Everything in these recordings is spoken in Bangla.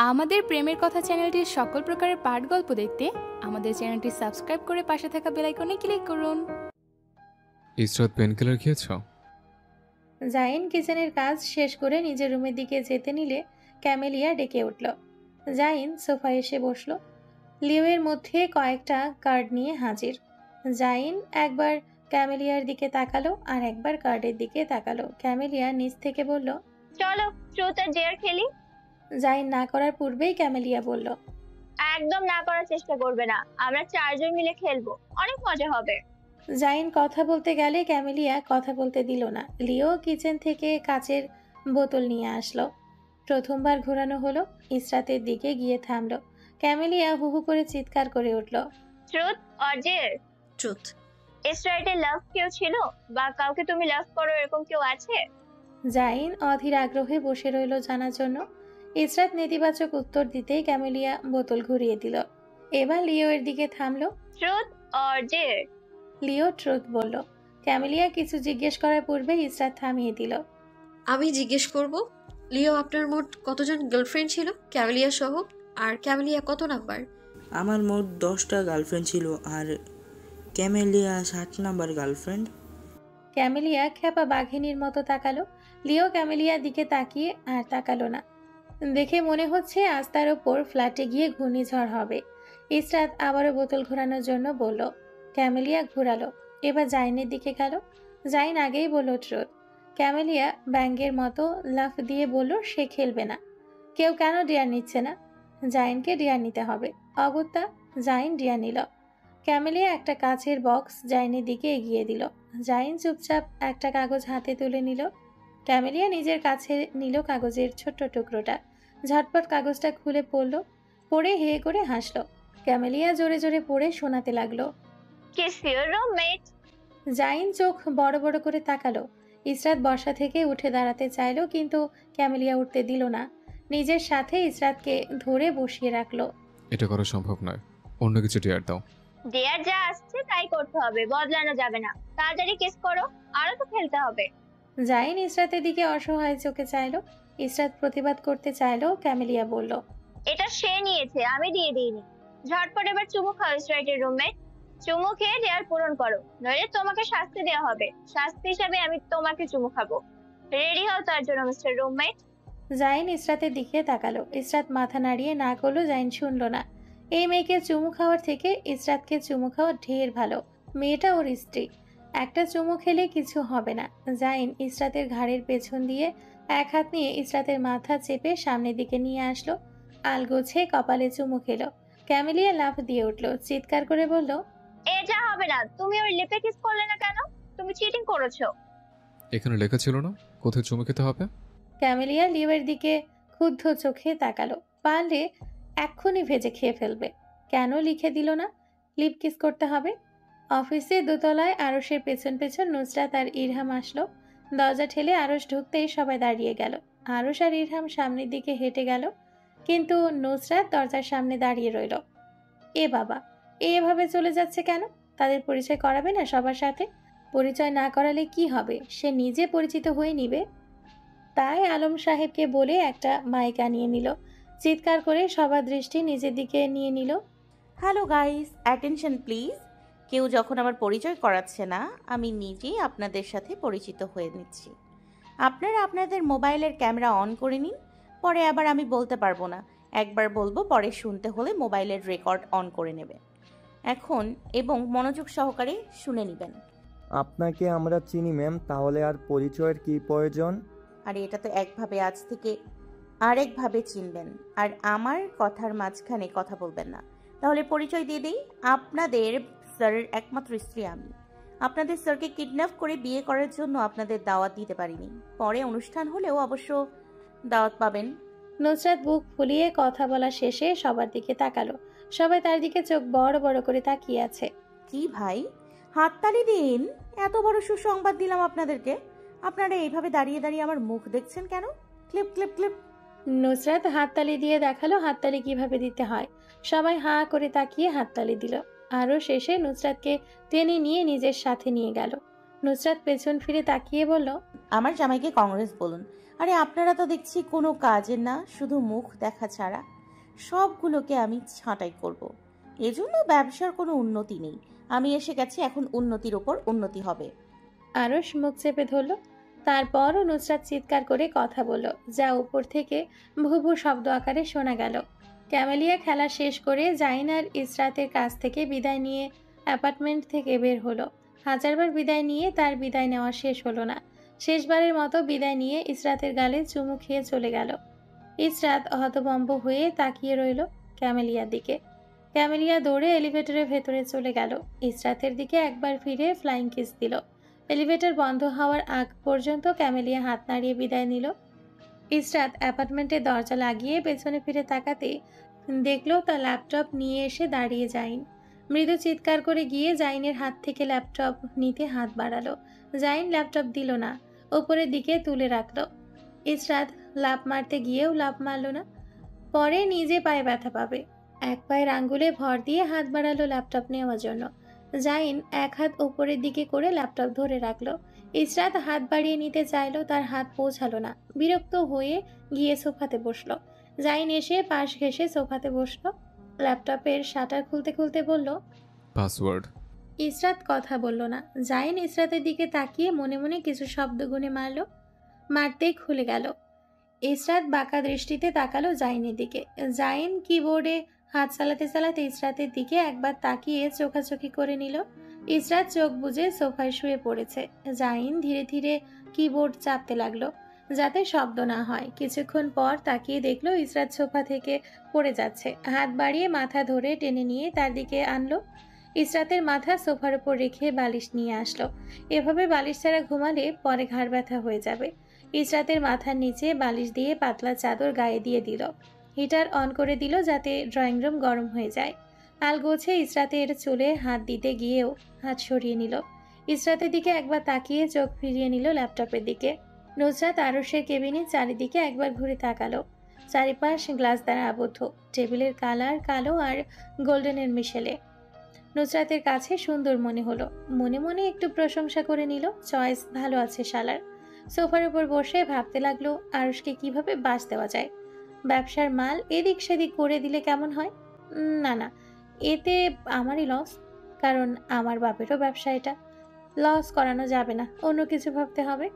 আমাদের প্রেমের কথা চ্যানেলটির সকল প্রকারের পাঠ গল্প দেখতে আমাদের চ্যানেলটি সাবস্ক্রাইব করে পাশে থাকা বেল আইকনে ক্লিক করুন। ইসরাত পেনকিলার খেয়েছো? জাইন কিচেনের কাজ শেষ করে নিজের রুমের দিকে যেতে নিলে ক্যামেলিয়া ডেকে উঠল। জাইন সোফায় এসে বসল। লিওয়ের মধ্যে কয়েকটা কার্ড নিয়ে হাজির। জাইন একবার ক্যামেলিয়ার দিকে তাকালো আর একবার কার্ডের দিকে তাকালো। ক্যামেলিয়া নিচ থেকে বলল, চলো ট্রুথ আর ডেয়ার খেলি। জাইন না করার পূর্বেই ক্যামেলিয়া বলল, একদম না করার চেষ্টা করবে না, আমরা চারজন মিলে খেলবো, অনেক মজা হবে। জাইন কথা বলতে গেলে ক্যামেলিয়া কথা বলতে দিল না। লিও কিচেন থেকে কাচের বোতল নিয়ে আসলো। প্রথমবার ঘোরানো হলো। ইসরাতের দিকে গিয়ে থামলো। ক্যামেলিয়া হুহু করে চিৎকার করে উঠল, ট্রুথ অর ডেয়ার? ট্রুথ। ইসরায়েলের লাভ কেউ ছিল বা কাউকে তুমি লাভ করো এরকম কেউ আছে? জাইন অধীর আগ্রহে বসে রইল জানার জন্য। ইসরাত নেতিবাচক উত্তর দিতেই ক্যামেলিয়া বোতল ঘুরিয়ে দিল। এবার লিও এর দিকে থামলো। Truth or dare? Leo truth বলল। ক্যামেলিয়া কিছু জিজ্ঞেস করার পূর্বে ইসরাত থামিয়ে দিল। আমি জিজ্ঞেস করব, লিও আপনার মোট কতজন গার্লফ্রেন্ড ছিল ক্যামেলিয়া সহ? আর ক্যামেলিয়া কত নাম্বার? আমার মোট 10টা গার্লফ্রেন্ড ছিল আর ক্যামেলিয়া 60 নাম্বার গার্লফ্রেন্ড। ক্যামেলিয়া খেপা বাঘিনীর মতো তাকালো। লিও ক্যামেলিয়ার দিকে তাকিয়ে আর তাকালো না। দেখে মনে হচ্ছে আজ তার ওপর ফ্ল্যাটে গিয়ে ঘূর্ণিঝড় হবে। ইসরাত আবারও বোতল ঘোরানোর জন্য বলল। ক্যামেলিয়া ঘোরালো। এবার জাইনের দিকে গেল। জাইন আগেই বলল ট্রুথ। ক্যামেলিয়া ব্যাঙ্গের মতো লাফ দিয়ে বলল সে খেলবে না। কেউ কেন ডিয়ার নিচ্ছে না? জাইনকে ডিয়ার নিতে হবে। অগত্যা জাইন ডিয়ার নিল। ক্যামেলিয়া একটা কাচের বক্স জাইনের দিকে এগিয়ে দিল। জাইন চুপচাপ একটা কাগজ হাতে তুলে নিল। ক্যামেলিয়া নিজের কাছে নিল কাগজের ছোট্ট টুকরোটা। ঝটপট কাগজটা খুলে পড়ল। পড়ে হেয়ে করে হাসলো। ক্যামেলিয়া জোরে জোরে পড়ে শোনাতে লাগলো, কিস ইওর রুমমেট। জাইন চোখ বড় বড় করে তাকালো। ইসরাত বসা থেকে উঠে দাঁড়াতে চাইলো, কিন্তু ক্যামেলিয়া উঠতে দিল না। নিজের সাথে ইসরাতকে ধরে বসিয়ে রাখলো। এটা করা সম্ভব নয়, অন্য কিছু টিয়ার দাও। ডেয়ার যা আসছে তাই করতে হবে, বদলানো যাবে না। তাড়াতাড়ি কিস করো, আরো তো খেলতে হবে। জাইন ইসরাতের দিকে অসহায় চোখে চাইলো। ইসরাত প্রতিবাদ করতে চাইলো। ক্যামেলিয়া বলল, এটা সে নিয়েছে, আমি দিয়ে দিইনি। ঝটপট এবার চুমু খাও ইসরায়েলের রুমমেট। চুমু খেয়ে ডেয়ার পূরণ করো, নইলে তোমাকে শাস্তি দেওয়া হবে। শাস্তি হিসাবে আমি তোমাকে চুমু খাবো। রেডি হও তার জন্য মিস্টার রুমমেট। জাইন ইসরাতের দিকে তাকালো। ইসরাত মাথা নাড়িয়ে না করলো। জাইন শুনলো না। এই মেয়েকে চুমু খাওয়ার থেকে ইসরাতকে চুমু খাওয়া ঢের ভালো। মেয়েটা ওর স্ত্রী। একটা চুমু খেলে কিছু হবে না। জাইন ইসরাতের ঘাড়ের পেছন দিয়ে এক হাত নিয়ে ইসরাতের মাথা চেপে সামনের দিকে নিয়ে আসলো। আলগোছে কপালে চুমু খেলো। ক্যামেলিয়া লাফ দিয়ে উঠলো। চিৎকার করে বলল, এটা হবে না। তুমি ওর লিপে কিস করলে না কেন? তুমি চিটিং করেছো। এখানে লেখা ছিল না কোথায় চুমু খেতে হবে? ক্যামেলিয়া লিওয়ের দিকে ক্ষুব্ধ চোখে তাকালো। পারলে এক্ষুনি ভেজে খেয়ে ফেলবে। কেন লিখে দিল না লিপ কিস করতে হবে? অফিসে দোতলায় আরশের পেছন পেছন নুসরাত আর ইরহাম আসলো। দরজা ঠেলে আরশ ঢুকতেই সবাই দাঁড়িয়ে গেল। আরশ আর ইরহাম সামনের দিকে হেঁটে গেল, কিন্তু নুসরাত দরজার সামনে দাঁড়িয়ে রইল। এ বাবা, এভাবে চলে যাচ্ছে কেন? তাদের পরিচয় করাবে না সবার সাথে? পরিচয় না করালে কি হবে? সে নিজে পরিচিত হয়ে নিবে। তাই আলম সাহেবকে বলে একটা মাইক আনিয়ে নিল। চিৎকার করে সবার দৃষ্টি নিজের দিকে নিয়ে নিল। Hello guys, attention please. কেউ যখন আমার পরিচয় করাচ্ছে না, আমি নিজেই আপনাদের সাথে পরিচিত হয়ে নিচ্ছি। আপনারা আপনাদের মোবাইলের ক্যামেরা অন করে নিন, পরে আবার আমি বলতে পারবো না। একবার বলবো, পরে শুনতে হলে মোবাইলের রেকর্ড অন করে নেবে। এখন এবং মনোযোগ সহকারে শুনে নেবেন। আপনাকে আমরা চিনি ম্যাম, তাহলে আর পরিচয়ের কি প্রয়োজন? আর এটা তো একভাবে, আজ থেকে আরেকভাবে চিনবেন। আর আমার কথার মাঝখানে কথা বলবেন না। তাহলে পরিচয় দিয়ে দেই, আপনাদের স্যারের একমাত্র স্ত্রী আমি। আপনাদের স্যারকে কিডন্যাপ করে বিয়ে করার জন্য আপনাদের দাওয়াত দিতে পারিনি। পরে অনুষ্ঠান হলেও অবশ্য দাওয়াত পাবেন। নুসরাত বুক ফুলিয়ে কথা বলা শেষে সবার দিকে তাকালো। সবাই তার দিকে চোখ বড় বড় করে তাকিয়ে আছে। কি ভাই, হাততালি দিন। এত বড় সুসংবাদ দিলাম আপনাদেরকে, আপনারা এইভাবে দাঁড়িয়ে দাঁড়িয়ে আমার মুখ দেখছেন কেন? Clip clip clip. নুসরাত হাততালি দিয়ে দেখালো হাততালি কিভাবে দিতে হয়। সবাই হাঁ করে তাকিয়ে হাততালি দিল। আরও শেষে নুসরাতকে টেনে নিয়ে নিজের সাথে নিয়ে গেল। নুসরাত পেছন ফিরে তাকিয়ে বলল, আমার জামাইকে কংগ্রেস বলুন। আরে আপনারা তো দেখছি কোনো কাজের না, শুধু মুখ দেখা ছাড়া। সবগুলোকে আমি ছাঁটাই করব। এজন্য ব্যবসার কোনো উন্নতি নেই। আমি এসে গেছি, এখন উন্নতির ওপর উন্নতি হবে। আরস মুখ চেপে ধরল। তারপরও নুসরাত চিৎকার করে কথা বলল, যা উপর থেকে ভূ ভূ শব্দ আকারে শোনা গেল। ক্যামেলিয়া খেলা শেষ করে জাইন আর ইসরাতের কাছ থেকে বিদায় নিয়ে অ্যাপার্টমেন্ট থেকে বের হলো। হাজারবার বিদায় নিয়ে তার বিদায় নেওয়া শেষ হলো না। শেষবারের মতো বিদায় নিয়ে ইসরাতের গালে চুমু খেয়ে চলে গেল। ইসরাত হতভম্ব হয়ে তাকিয়ে রইল ক্যামেলিয়ার দিকে। ক্যামেলিয়া দৌড়ে এলিভেটরের ভেতরে চলে গেল। ইসরাতের দিকে একবার ফিরে ফ্লাইং কিস দিল। এলিভেটর বন্ধ হওয়ার আগ পর্যন্ত ক্যামেলিয়া হাত নাড়িয়ে বিদায় নিল। ইসরাত অ্যাপার্টমেন্টের দরজা লাগিয়ে পেছনে ফিরে তাকাতে দেখলো তার ল্যাপটপ নিয়ে এসে দাঁড়িয়ে জাইন। মৃদু চিৎকার করে গিয়ে জাইনের হাত থেকে ল্যাপটপ নিতে হাত বাড়ালো। জাইন ল্যাপটপ দিল না, ওপরের দিকে তুলে রাখলো। ইসরাত লাফ মারতে গিয়েও লাফ মারল না, পরে নিজে পায়ে ব্যথা পাবে। এক পায়ের আঙ্গুলে ভর দিয়ে হাত বাড়ালো ল্যাপটপ নেওয়ার জন্য। জাইন এক হাত উপরের দিকে করে ল্যাপটপ ধরে রাখলো। ইসরাত হাত বাড়িয়ে নিতে চাইলো, তার হাত পৌঁছালো না। বিরক্ত হয়ে গিয়ে সোফাতে বসলো। জাইন এসে পাশ ঘেঁষে সোফাতে বসলো। ল্যাপটপের শাটার খুলতে খুলতে বলল, পাসওয়ার্ড। ইসরাত কথা বলল না। জাইন ইসরাতের দিকে তাকিয়ে মনে মনে কিছু শব্দ গুনে মারল। মারতেই খুলে গেল। ইসরাত বাঁকা দৃষ্টিতে তাকালো জাইনের দিকে। জাইন কিবোর্ডে হাত চালাতে চালাতে ইসরাতের দিকে একবার তাকিয়ে চোখাচোখি করে নিল। ইসরাত চোখ বুজে সোফায় শুয়ে পড়েছে। জাইন ধীরে ধীরে কিবোর্ড চাপতে লাগলো যাতে শব্দ না হয়। কিছুক্ষণ পর তাকিয়ে দেখলো ইসরাত সোফা থেকে পড়ে যাচ্ছে। হাত বাড়িয়ে মাথা ধরে টেনে নিয়ে তার দিকে আনলো। ইসরাতের মাথা সোফার উপর রেখে বালিশ নিয়ে আসলো। এভাবে বালিশ ছাড়া ঘুমালে পরে ঘাড় ব্যথা হয়ে যাবে। ইসরাতের মাথার নিচে বালিশ দিয়ে পাতলা চাদর গায়ে দিয়ে দিল। হিটার অন করে দিল যাতে ড্রয়িং রুম গরম হয়ে যায়। আলগোছে ইসরাতের চুলে হাত দিতে গিয়েও হাত সরিয়ে নিল। ইসরাতের দিকে একবার তাকিয়ে চোখ ফিরিয়ে নিল ল্যাপটপের দিকে। নুসরাত আরশের কেবিনে চারিদিকে একবার ঘুরে তাকালো। চারিপাশ গ্লাস দ্বারা আবদ্ধ। টেবিলের কালার কালো আর গোল্ডেনের মিশেলে। নুসরাতের কাছে সুন্দর মনে হলো। মনে মনে একটু প্রশংসা করে নিল, চয়েস ভালো আছে শালার। সোফার উপর বসে ভাবতে লাগলো আরশকে কিভাবে বাস দেওয়া যায়। ব্যবসার মাল এদিক সেদিক করে দিলে কেমন হয়? না না, এতে আমারই লস, কারণ আমার বাপেরও ব্যবসা। এটা লস করানো যাবে না, অন্য কিছু ভাবতে হবে।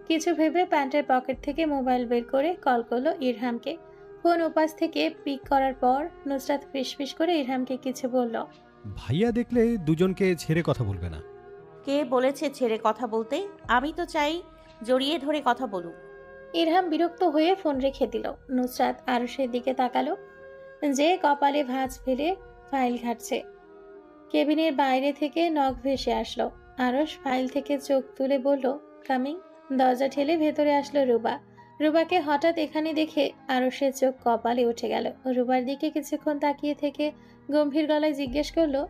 কিছু ভেবে প্যান্টের পকেট থেকে মোবাইল বের করে কল করলো ইরহামকে। ফোন উপাস থেকে পিক করার পর নুসরাত ফিসফিস করে ইরহামকে কিছু বলল। ভাইয়া দেখলে দুজনকে ছেড়ে কথা বলবে না। কে বলেছে ছেড়ে কথা বলতে? আমি তো চাই জড়িয়ে ধরে কথা বলুক। ইরহাম বিরক্ত হয়ে ফোন রেখে দিল। নুসরাত আরশের দিকে তাকালো, যে কপালে ভাঁজ ফেলে ফাইল ঘাটছে। কেবিনের বাইরে থেকে নখ ভেসে আসলো। আরশ ফাইল থেকে চোখ তুলে বলল, কামিং। দরজা ঠেলে ভেতরে আসলো রুবা। রুবাকে হঠাৎ এখানে দেখে আরশের চোখ কপালে উঠে গেল। রুবার দিকে কিছুক্ষণ তাকিয়ে থেকে গম্ভীর গলায় জিজ্ঞেস করলো,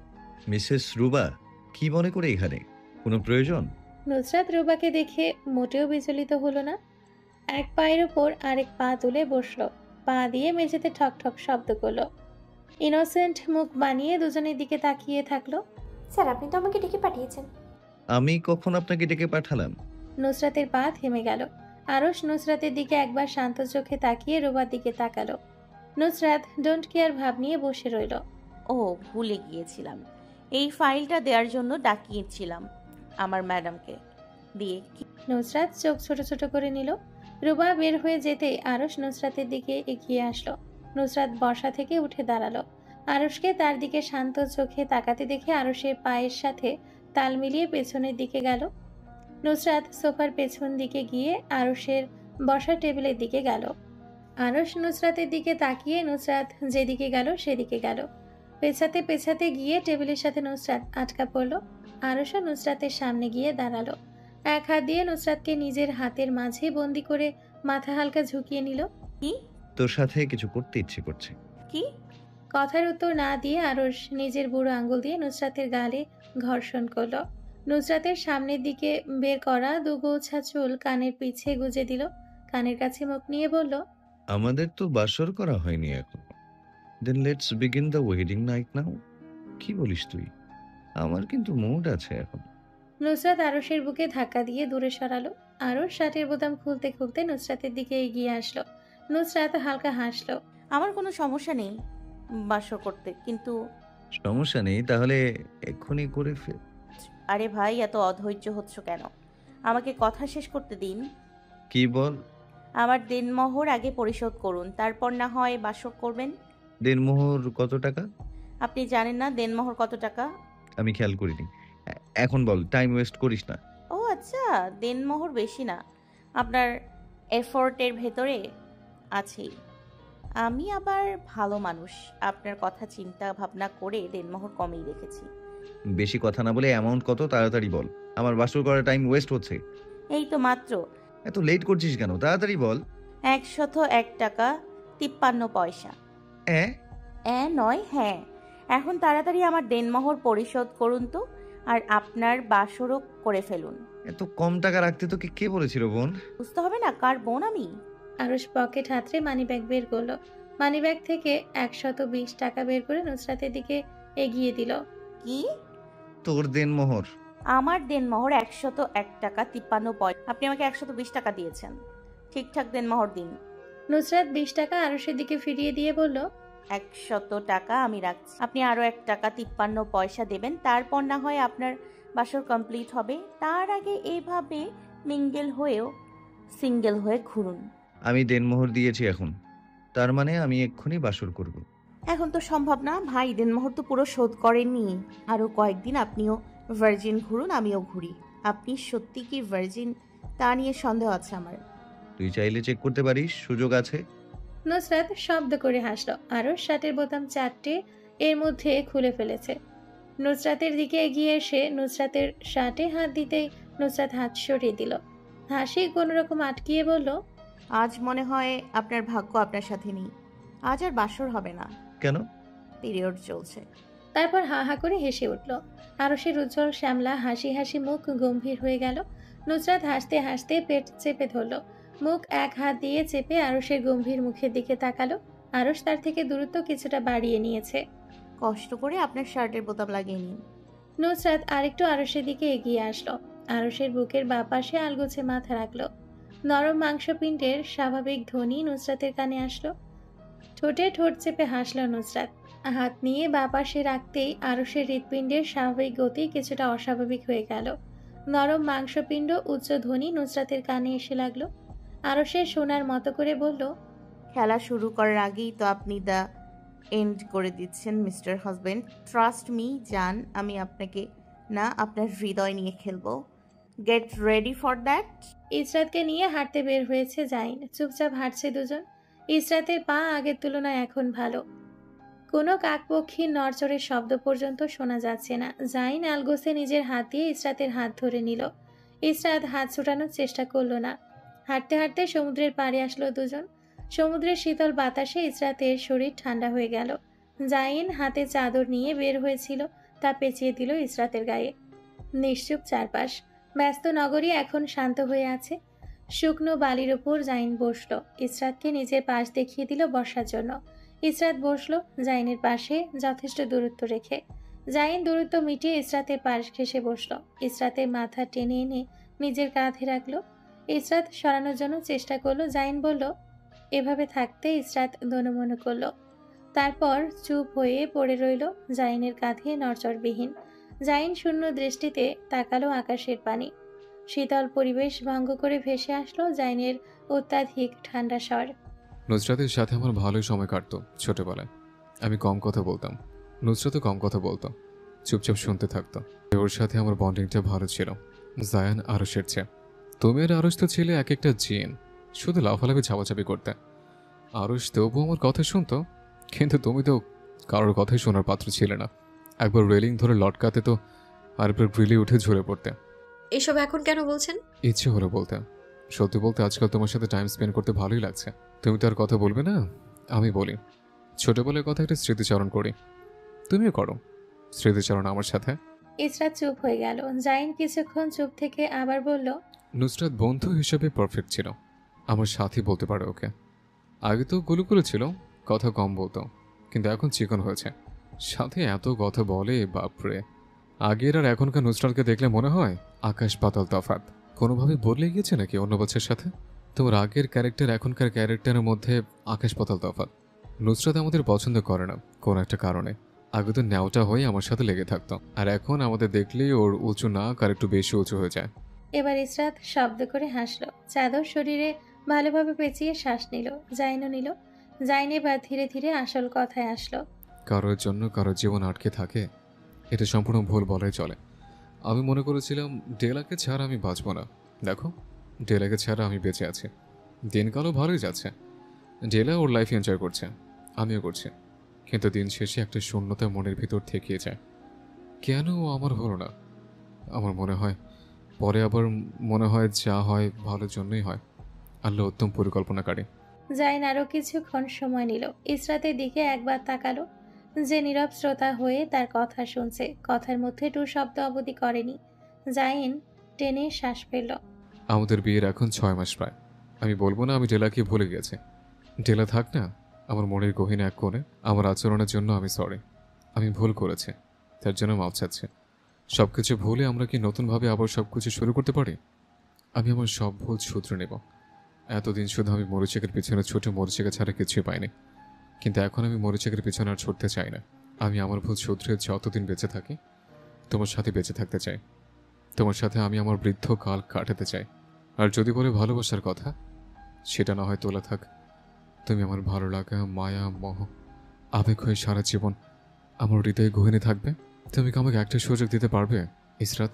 মিসেস রুবা, কি মনে করে এখানে? কোনো প্রয়োজন? নুসরাত রুবাকে দেখে মোটেও বিচলিত হলো না। এক পায়ের উপর আরেক পা তুলে বসলো। পা দিয়ে মেঝেতে ঠক ঠক শব্দ করলো। ইনোসেন্ট মুখ বানিয়ে দুজনের দিকে তাকিয়ে থাকলো। স্যার, আপনি তো আমাকে ডেকে পাঠিয়েছেন। আমি কখন আপনাকে ডেকে পাঠালাম? নুসরাতের পা থেমে গেল। আরশ নুসরাতের দিকে একবার শান্ত চোখে তাকিয়ে রুবার দিকে তাকালো। নুসরাত ডোন্ট কেয়ার ভাব নিয়ে বসে রইল। ও, ভুলে গিয়েছিলাম, এই ফাইলটা দেওয়ার জন্য ডাকিয়েছিলাম আমার ম্যাডামকে দিয়ে। নুসরাত চোখ ছোট ছোট করে নিল। রুবা বের হয়ে যেতে আরশ নুসরাতের দিকে এগিয়ে আসলো। নুসরাত বসা থেকে উঠে দাঁড়ালো। আরশকে তার দিকে শান্ত চোখে তাকাতে দেখে আরশের পায়ের সাথে তাল মিলিয়ে পেছনের দিকে গেল। নুসরাত সোফার পেছন দিকে গিয়ে আরশের বসার টেবিলের দিকে গেল। আরশ নুসরাতের দিকে তাকিয়ে নুসরাত যেদিকে গেল সেদিকে গেল। পেছাতে পেছাতে গিয়ে টেবিলের সাথে নুসরাত আটকা পড়ল। আরশও নুসরাতের সামনে গিয়ে দাঁড়ালো। এক হাত দিয়ে নুসরাতকে নিজের হাতের মাঝে বন্দি করে মাথা হালকা ঝুঁকিয়ে নিল। কি? তোর সাথে কিছু করতে ইচ্ছে করছে। কি? কথার উত্তর না দিয়ে আরশ নিজের বুড়ো আঙ্গুল দিয়ে নুসরাতের গালে ঘর্ষণ করলো। নুসরাতের সামনের দিকে বের করা দুগোছা চুল কানের পিছে গুজে দিল। কানের কাছে মুখ নিয়ে বলল, আমাদের তো বাসর করা হয়নি এখন। Then let's begin the wedding night now. কি বলিস তুই? আমার কিন্তু মুড আছে এখন। নুসরাত আরশের বুকে ধাক্কা দিয়ে দূরে সরালো। আরশ শার্টের বোতাম খুলতে খুলতে নুসরাতের দিকে এগিয়ে আসলো। নুসরাত হালকা হাসলো। আমার কোনো সমস্যা নেই বাসর করতে, কিন্তু সমস্যা নেই, তাহলে এক্ষুনি করে ফেল। আরে ভাই, এত অধৈর্য হচ্ছ কেন? আমাকে কথা শেষ করতে দিন। কি বল? আমার দেনমোহর আগে পরিশোধ করুন, তারপর না হয় বাসর করবেন। দেনমোহর কত টাকা? আপনি জানেন না দেনমোহর কত টাকা? আমি খেয়াল করিনি। এখন বল, টাইম ওয়েস্ট করিস না। ও আচ্ছা, দেনমোহর বেশি না, আপনার এফোর্টের ভেতরে আছেই। আমি আবার ভালো মানুষ, আপনার কথা চিন্তা ভাবনা করে দেনমোহর কমেই রেখেছি। বেশি কথা না বলে অ্যামাউন্ট কত তাড়াতাড়ি বল, আমার বাসর করার টাইম ওয়েস্ট হচ্ছে। এই তো মাত্র। এত লেট করছিস কেন? তাড়াতাড়ি বল। 101 টাকা 53 পয়সা। নয়, হ্যাঁ। এখন তাড়াতাড়ি আমার দেনমোহর পরিশোধ করুন তো, আর আপনার বাসরও করে ফেলুন। এত কম টাকা রাখতে তোকে কে বলেছিল বোন? বুঝতে হবে না কার বোন আমি? আরশ পকেট হাতড়ে মানিব্যাগ বের করলো। মানিব্যাগ থেকে 120 টাকা বের করে নুসরাতের দিকে এগিয়ে দিল। কি? তোর দেনমোহর? আমার দেনমোহর 101 টাকা 53 পয়সা। আপনি আমাকে 120 টাকা দিয়েছেন, ঠিকঠাক দেনমোহর দিন। নুসরাত 20 টাকা আরশের দিকে ফিরিয়ে দিয়ে বলল, 100 টাকা আমি রাখছি, আপনি আরো 1 টাকা 53 পয়সা দেবেন, তারপর না হয় আপনার বাসর কমপ্লিট হবে। তার আগে এইভাবে মিঙ্গেল হয়েও সিঙ্গেল হয়ে ঘুরুন। আমি দেনমোহর দিয়েছি এখন, তার মানে আমি এক্ষুনি বাসর করব। এখন তো সম্ভব না ভাই, দেনমোহর তো পুরো শোধ করেননি। আরো কয়েকদিন আপনিও ভার্জিন ঘুরুন, আমিও ঘুরি। আপনি সত্যি কি ভার্জিন তা নিয়ে সন্দেহ আছে আমার। তুই চাইলে চেক করতে পারিস, সুযোগ আছে। নুসরাত শব্দ করে হাসলো। আরশ শার্টের বোতাম 4টে এর মধ্যে খুলে ফেলেছে। নুসরাতের দিকে এগিয়ে এসে নুসরাতের শার্টে হাত দিতেই নুসরাত হাত সরিয়ে দিল। হাসি কোনোরকম আটকিয়ে বলল, আজ মনে হয় আপনার ভাগ্য আপনার সাথে নেই, আজ আর বাসর হবে না। কেন? পিরিয়ড চলছে। তারপর হা হা করে হেসে উঠল। আরশের উজ্জ্বল শ্যামলা হাসি হাসি মুখ গম্ভীর হয়ে গেল। নুসরাত হাসতে হাসতে পেট চেপে ধরল, মুখ এক হাত দিয়ে চেপে আরশের গম্ভীর মুখের দিকে তাকালো। আরশ তার থেকে দূরত্ব কিছুটা বাড়িয়ে নিয়েছে। কষ্ট করে আপনার শার্টের বোতাম লাগিয়ে নিন। নুসরাত আরেকটু আরশের দিকে এগিয়ে আসলো। আরশের বুকের বাঁ পাশে আলগোছে মাথা রাখলো। নরম মাংসপিণ্ডের স্বাভাবিক ধ্বনি নুসরাতের কানে আসলো। ঠোঁটে ঠোঁট চেপে হাসলো নুসরাত। হাত নিয়ে বাঁ পাশে রাখতেই আরশের হৃৎপিণ্ডের স্বাভাবিক গতি কিছুটা অস্বাভাবিক হয়ে গেল। নরম মাংসপিণ্ড উচ্চ ধ্বনি নুসরাতের কানে এসে লাগলো। আরশের শোনার মতো করে বলল, খেলা শুরু করার আগেই তো আপনি দা এন্ড করে দিচ্ছেন মিস্টার হাজবেন্ড। ট্রাস্ট মি জান, আমি আপনাকে না আপনার হৃদয় নিয়ে খেলবো। Get ready for that. ইসরাতকে নিয়ে হাঁটতে বের হয়েছে জাইন। চুপচাপ হাঁটছে দুজন। ইসরাতের পা আগের তুলনায় এখন ভালো। কোনো কাকপক্ষীর নড়চড়ের শব্দ পর্যন্ত শোনা যাচ্ছে না। জাইন আলগোসে নিজের হাত দিয়ে ইসরাতের হাত ধরে নিল। ইসরাত হাত ছোটানোর চেষ্টা করলো না। হাঁটতে হাঁটতে সমুদ্রের পাড়ে আসলো দুজন। সমুদ্রের শীতল বাতাসে ইসরাতের শরীর ঠান্ডা হয়ে গেল। জাইন হাতে চাদর নিয়ে বের হয়েছিল, তা পেঁচিয়ে দিল ইসরাতের গায়ে। নিশ্চুপ চারপাশ, ব্যস্ত নগরী এখন শান্ত হয়ে আছে। শুকনো বালির ওপর জাইন বসলো। ইসরাতকে নিজের পাশ দেখিয়ে দিল বসার জন্য। ইসরাত বসলো জাইনের পাশে যথেষ্ট দূরত্ব রেখে। জাইন দূরত্ব মিটিয়ে ইসরাতের পাশ ঘেঁষে বসলো। ইসরাতের মাথা টেনে এনে নিজের কাঁধে রাখলো। ইসরাত সরানোর জন্য চেষ্টা করলো। জাইন বলল, এভাবে থাকতে ইসরাত দনমন করলো। তারপর চুপ হয়ে পড়ে রইল জাইনের কাঁধে নড়চড়বিহীন। জাইন শূন্য দৃষ্টিতে তাকালো আকাশের পানি। শীতল পরিবেশ ভঙ্গ করে ভেসে আসলো জাইনের অত্যাধিক ঠান্ডা স্বর। নুসরাতের সাথে আমার ভালোই সময় কাটতো ছোটবেলায়। আমি কম কথা বলতাম, নুসরাতও কম কথা বলতো, চুপচাপ শুনতে থাকতো। ওর সাথে আমার বন্ডিংটা ভালো ছিল, জায়ান আরশের চেয়ে। তুমি আর আরশ তো ছিলে এক একটা জিন, শুধু লাফালাফি ঝাপাঝাপি করতে। আরশ তবু আমার কথা শুনতো, কিন্তু তুমি তো কারোর কথাই শোনার পাত্র ছিলে না। একবার রেলিং ধরে লটকাতে তো আরেকবার গ্রিলে উঠে ঝরে পড়তে। এসব এখন কেন বলছেন? ইচ্ছে হলো বলতে। সত্যি বলতে আজকাল তোমার সাথে টাইম স্পেন্ড করতে ভালোই লাগছে। তুমি তো আর কথা বলবে না, আমি বলি। ছোটবেলার কথা একটা স্মৃতিচারণ করি, তুমিও করো স্মৃতিচারণ আমার সাথে। ইসরাত চুপ হয়ে গেল। জাইন কিছুক্ষণ চুপ থেকে আবার বলল, নুসরাত বন্ধু হিসেবে পারফেক্ট ছিল, আমার সাথী বলতে পারে ওকে। আগে তো গুলুগুলো ছিল, কথা কম বলতো, কিন্তু এখন চিকন হয়েছে। সাথে এত কথা বলে, বাপরে। আগের আর এখনকার নুসরাতকে দেখলে মনে হয় আকাশ পাতাল তফাৎ। কোনোভাবে বদলে গিয়েছে নাকি অন্য বছরের সাথে? তোমার আগের ক্যারেক্টার এখনকার ক্যারেক্টারের মধ্যে আকাশ পাতাল তফাৎ। নুসরাত আমাদের পছন্দ করে না কোনো একটা কারণে। আগে তো ন্যাওটা হয়ে আমার সাথে লেগে থাকতো, আর এখন আমাদের দেখলেই ওর উঁচু নাক আর একটু বেশি উঁচু হয়ে যায়। এবার ইসরাত শব্দ করে হাসলো। চাদর শরীরে ভালোভাবে পেঁচিয়ে শ্বাস নিল। জাইনও নিল। জাইন এবার ধীরে ধীরে আসল কথায় আসলো। কারোর জন্য কারোর জীবন আটকে থাকে, এটা সম্পূর্ণ ভুল বলাই চলে। আমি মনে করেছিলাম ডেলাকে ছাড়া আমি বাঁচব না। দেখো, ডেলাকে ছাড়া আমি বেঁচে আছি। দিনকালও ভালোই যাচ্ছে। ডেলা ওর লাইফ এনজয় করছে, আমিও করছি। কিন্তু দিন শেষে একটা শূন্যতা মনের ভিতর থেকেই যায়। কেন আমার হলো না? আমার মনে হয় পরে, আবার মনে হয় যা হয় ভালোর জন্যই হয়। আল্লাহ উত্তম পরিকল্পনাকারী। জাইন আরো কিছুক্ষণ সময় নিল। ইসরাতের দিকে একবার তাকালো, যে নীরব শ্রোতা হয়ে তার কথা শুনছে। কথার মধ্যে টু শব্দ অবধি করেনি। জাইন টেনে শ্বাস ফেলল। আমাদের বিয়ের এখন 6 মাস প্রায়। আমি বলবো না আমি ডেলাকে ভুলে গেছি। ডেলা থাক না আমার মনের গহীন এক কোণে। আমার আচরণের জন্য আমি সরি। আমি ভুল করেছি, তার জন্য মাপ চাচ্ছি। সব কিছু ভুলে আমরা কি নতুনভাবে আবার সব কিছু শুরু করতে পারি? আমি আমার সব ভুল শুধরে নেব। এতদিন শুধু আমি মরিচিকের পিছনে ছুটে মরিচিকা ছাড়া কিছুই পাইনি, কিন্তু এখন আমি মরিচিকের পিছনে আর ছুটতে চাই না। আমি আমার ভুল শুধরে যতদিন বেঁচে থাকি তোমার সাথে বেঁচে থাকতে চাই। তোমার সাথে আমি আমার বৃদ্ধ কাল কাটাতে চাই। আর যদি বলে ভালোবাসার কথা, সেটা না হয় তোলা থাক। তুমি আমার ভালো লাগা, মায়া, মোহ, আবেগ হয়ে সারা জীবন আমার হৃদয়ে গহীনে থাকবে। তুমি কি আমাকে একটা সুযোগ দিতে পারবে ইসরাত?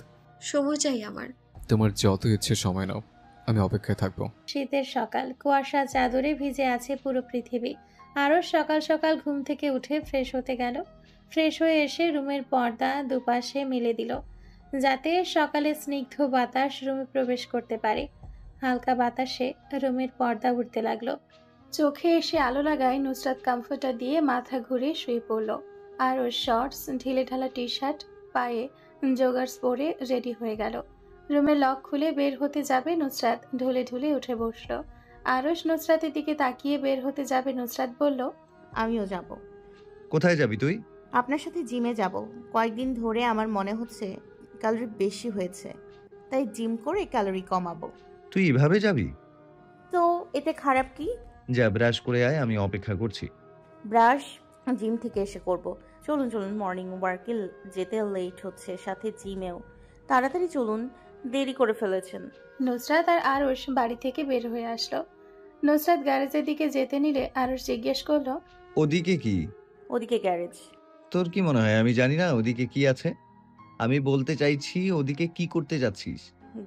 সময় চাই আমার। তোমার যত ইচ্ছে সময় নাও, আমি অপেক্ষায় থাকবো। শীতের সকাল, কুয়াশা চাদরে ভিজে আছে পুরো পৃথিবী। আরও সকাল সকাল ঘুম থেকে উঠে ফ্রেশ হতে গেল। ফ্রেশ হয়ে এসে রুমের পর্দা দুপাশে মেলে দিল, যাতে সকালে স্নিগ্ধ বাতাস রুমে প্রবেশ করতে পারে। হালকা বাতাসে রুমের পর্দা উঠতে লাগলো। চোখে এসে আলো লাগায় নুসরাত কমফোর্টার দিয়ে মাথা ঘুরে শুয়ে পড়ল। আর ওর শর্টস, ঢিলে ঢালা টি শার্ট, পায়ে জগার্স পরে রেডি হয়ে গেল। রুমের লক খুলে বের হতে যাবে নুসরাত ঢুলে ঢুলে উঠে বসলো। আরশ নুসরাতের দিকে তাকিয়ে বের হতে যাবে। নুসরাত বলল, আমিও যাব। কোথায় যাবি তুই? আপনার সাথে জিমে যাব। কয়েকদিন ধরে আমার মনে হচ্ছে ক্যালোরি বেশি হয়েছে, তাই জিম করে ক্যালোরি কমাবো। তুই এভাবে যাবি? তো এতে খারাপ কি? যা, ব্রাশ করে আয়, আমি অপেক্ষা করছি। ব্রাশ জিম থেকে এসে করব। চলুন চলুন, মর্নিং ওয়ার্কে যেতে লেট হচ্ছে, সাথে জিমেও। তাড়াতাড়ি চলুন, দেরি করে ফেলেছেন। নুসরাত আর আরশ বাড়ি থেকে বের হয়ে আসলো। নুসরাত গ্যারেজের দিকে যেতে নিলে আরশ জিজ্ঞেস করলো, ওদিকে কি? ওদিকে গ্যারেজ। তোর কি মনে হয় আমি জানি না ওদিকে কি আছে? আমি বলতে চাইছি ওদিকে কি করতে যাচ্ছিস?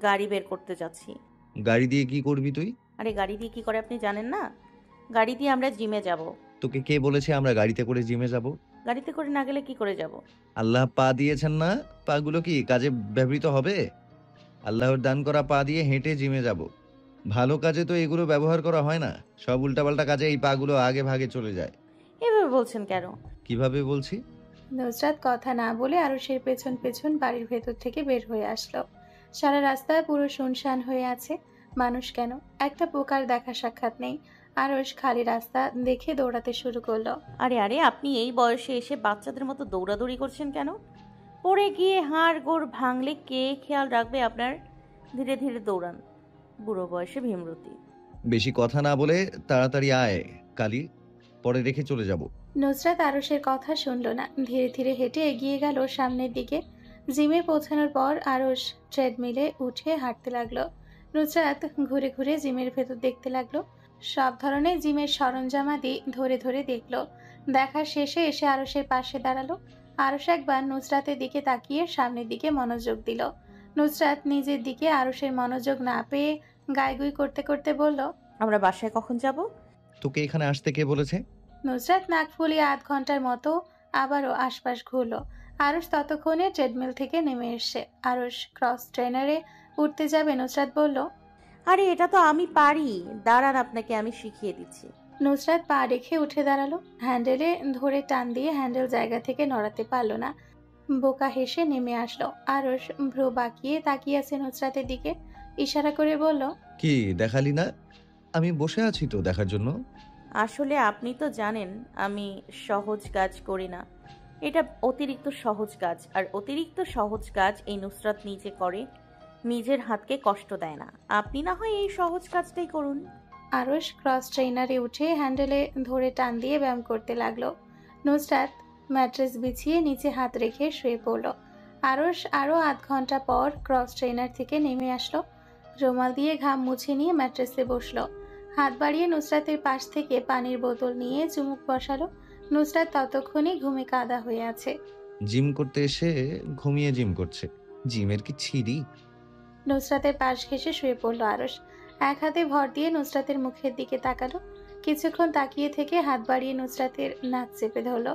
গাড়ি বের করতে যাচ্ছি। গাড়ি দিয়ে কি করবি তুই? আরে গাড়ি দিয়ে কি করে আপনি জানেন না? গাড়ি দিয়ে আমরা জিমে যাব। তোকে কে বলেছে আমরা গাড়িতে করে জিমে যাব? গাড়িতে করে না গেলে কি করে যাব? আল্লাহ পা দিয়েছেন না, পাগুলো কি কাজে ব্যবহৃত হবে? আল্লাহর দান করা পা দিয়ে হেঁটে জিমে যাব। ভালো কাজে তো এগুলো ব্যবহার করা হয় না, সব উল্টাপাল্টা কাজে এই পাগুলো আগে ভাগে চলে যায়। এভাবে বলছেন কেন? কিভাবে বলছি? নুসরাত কথা না বলে আরশের পেছন পেছন বাড়ির ভেতর থেকে বের হয়ে আসলো। সারা রাস্তা পুরো শুনশান হয়ে আছে। মানুষ কেন, একটা পোকার দেখা সাক্ষাৎ নেই। আরশ খালি রাস্তা দেখে দৌড়াতে শুরু করলো। আরে আরে, আপনি এই বয়সে এসে বাচ্চাদের মতো দৌড়াদৌড়ি করছেন কেন? পড়ে গিয়ে হাড় গোড় ভাঙলে কে খেয়াল রাখবে আপনার? ধীরে ধীরে দৌড়ান, বুড়ো বয়সে ভীমরতি। বেশি কথা না বলে তাড়াতাড়ি আয় কালি, পরে রেখে চলে যাব। নুসরাত আরশের কথা শুনলো না। ধীরে ধীরে হেঁটে এগিয়ে গেল সামনের দিকে। জিমে পৌঁছানোর পর আরশ ট্রেডমিলে উঠে হাঁটতে লাগলো। নুসরাত ঘুরে ঘুরে জিমের ভেতর দেখতে লাগলো। সব ধরনের জিমের সরঞ্জামাদি ধরে ধরে দেখলো। দেখা শেষে এসে আরশের পাশে দাঁড়ালো। আরশ একবার নুসরাতের দিকে তাকিয়ে সামনের দিকে মনোযোগ দিল। নুসরাত নিজের দিকে আরশের মনোযোগ না পেয়ে গাইগুই করতে করতে বলল, আমরা বাসায় কখন যাব? তোকে এখানে আসতে কে বলেছে? নুসরাত নাক ফুলিয়ে আধ ঘন্টার মতো আবারও আশপাশ ঘুরলো। আরশ ততক্ষণে ট্রেডমিল থেকে নেমে এসছে। আরশ ক্রস ট্রেনারে উঠতে যাবে। নুসরাত বলল, আরে এটা তো আমি পারি, দাঁড়ান আপনাকে আমি শিখিয়ে দিচ্ছি। নুসরাত পা রেখে উঠে দাঁড়ালো। হ্যান্ডেলে ধরে টান দিয়ে হ্যান্ডেল জায়গা থেকে নড়াতে পারলো না। বোকা হেসে নেমে আসলো। আরশ ভ্রু বাঁকিয়ে তাকিয়ে আছে নুসরাতের দিকে। ইশারা করে বলল, কি দেখালি না? আমি বসে আছি তো দেখার জন্য। আসলে আপনি তো জানেন আমি সহজ কাজ করি না, এটা অতিরিক্ত সহজ কাজ, আর অতিরিক্ত সহজ কাজ এই নুসরাত নিজে করে, নিজের হাতকে কষ্ট দেয় না। আপনি না হয় এই সহজ কাজটাই করুন। আরশ ক্রস ট্রেনারে উঠে হ্যান্ডেলে ধরে টান দিয়ে ব্যায়াম করতে লাগলো। নুসরাত ম্যাট্রেস বিছিয়ে নিচে হাত রেখে শুয়ে পড়ল। আরশ আরও আধ ঘন্টা পর ক্রস ট্রেনার থেকে নেমে আসলো। রুমাল দিয়ে ঘাম মুছে নিয়ে ম্যাট্রেসে বসলো। হাত বাড়িয়ে নুসরাতের পাশ থেকে পানির বোতল নিয়ে চুমুক বসালো। নুসরাত ততক্ষণে ঘুমে কাদা হয়ে আছে। জিম করতে এসে ঘুমিয়ে জিম করছে। জিমের কি ছিরি? নুসরাতের পাশ ঘেঁষে শুয়ে পড়ল আরশ। এক হাতে ভর দিয়ে নুসরাতের মুখের দিকে তাকালো। কিছুক্ষণ তাকিয়ে থেকে হাত বাড়িয়ে নুসরাতের নাক চেপে ধরলো।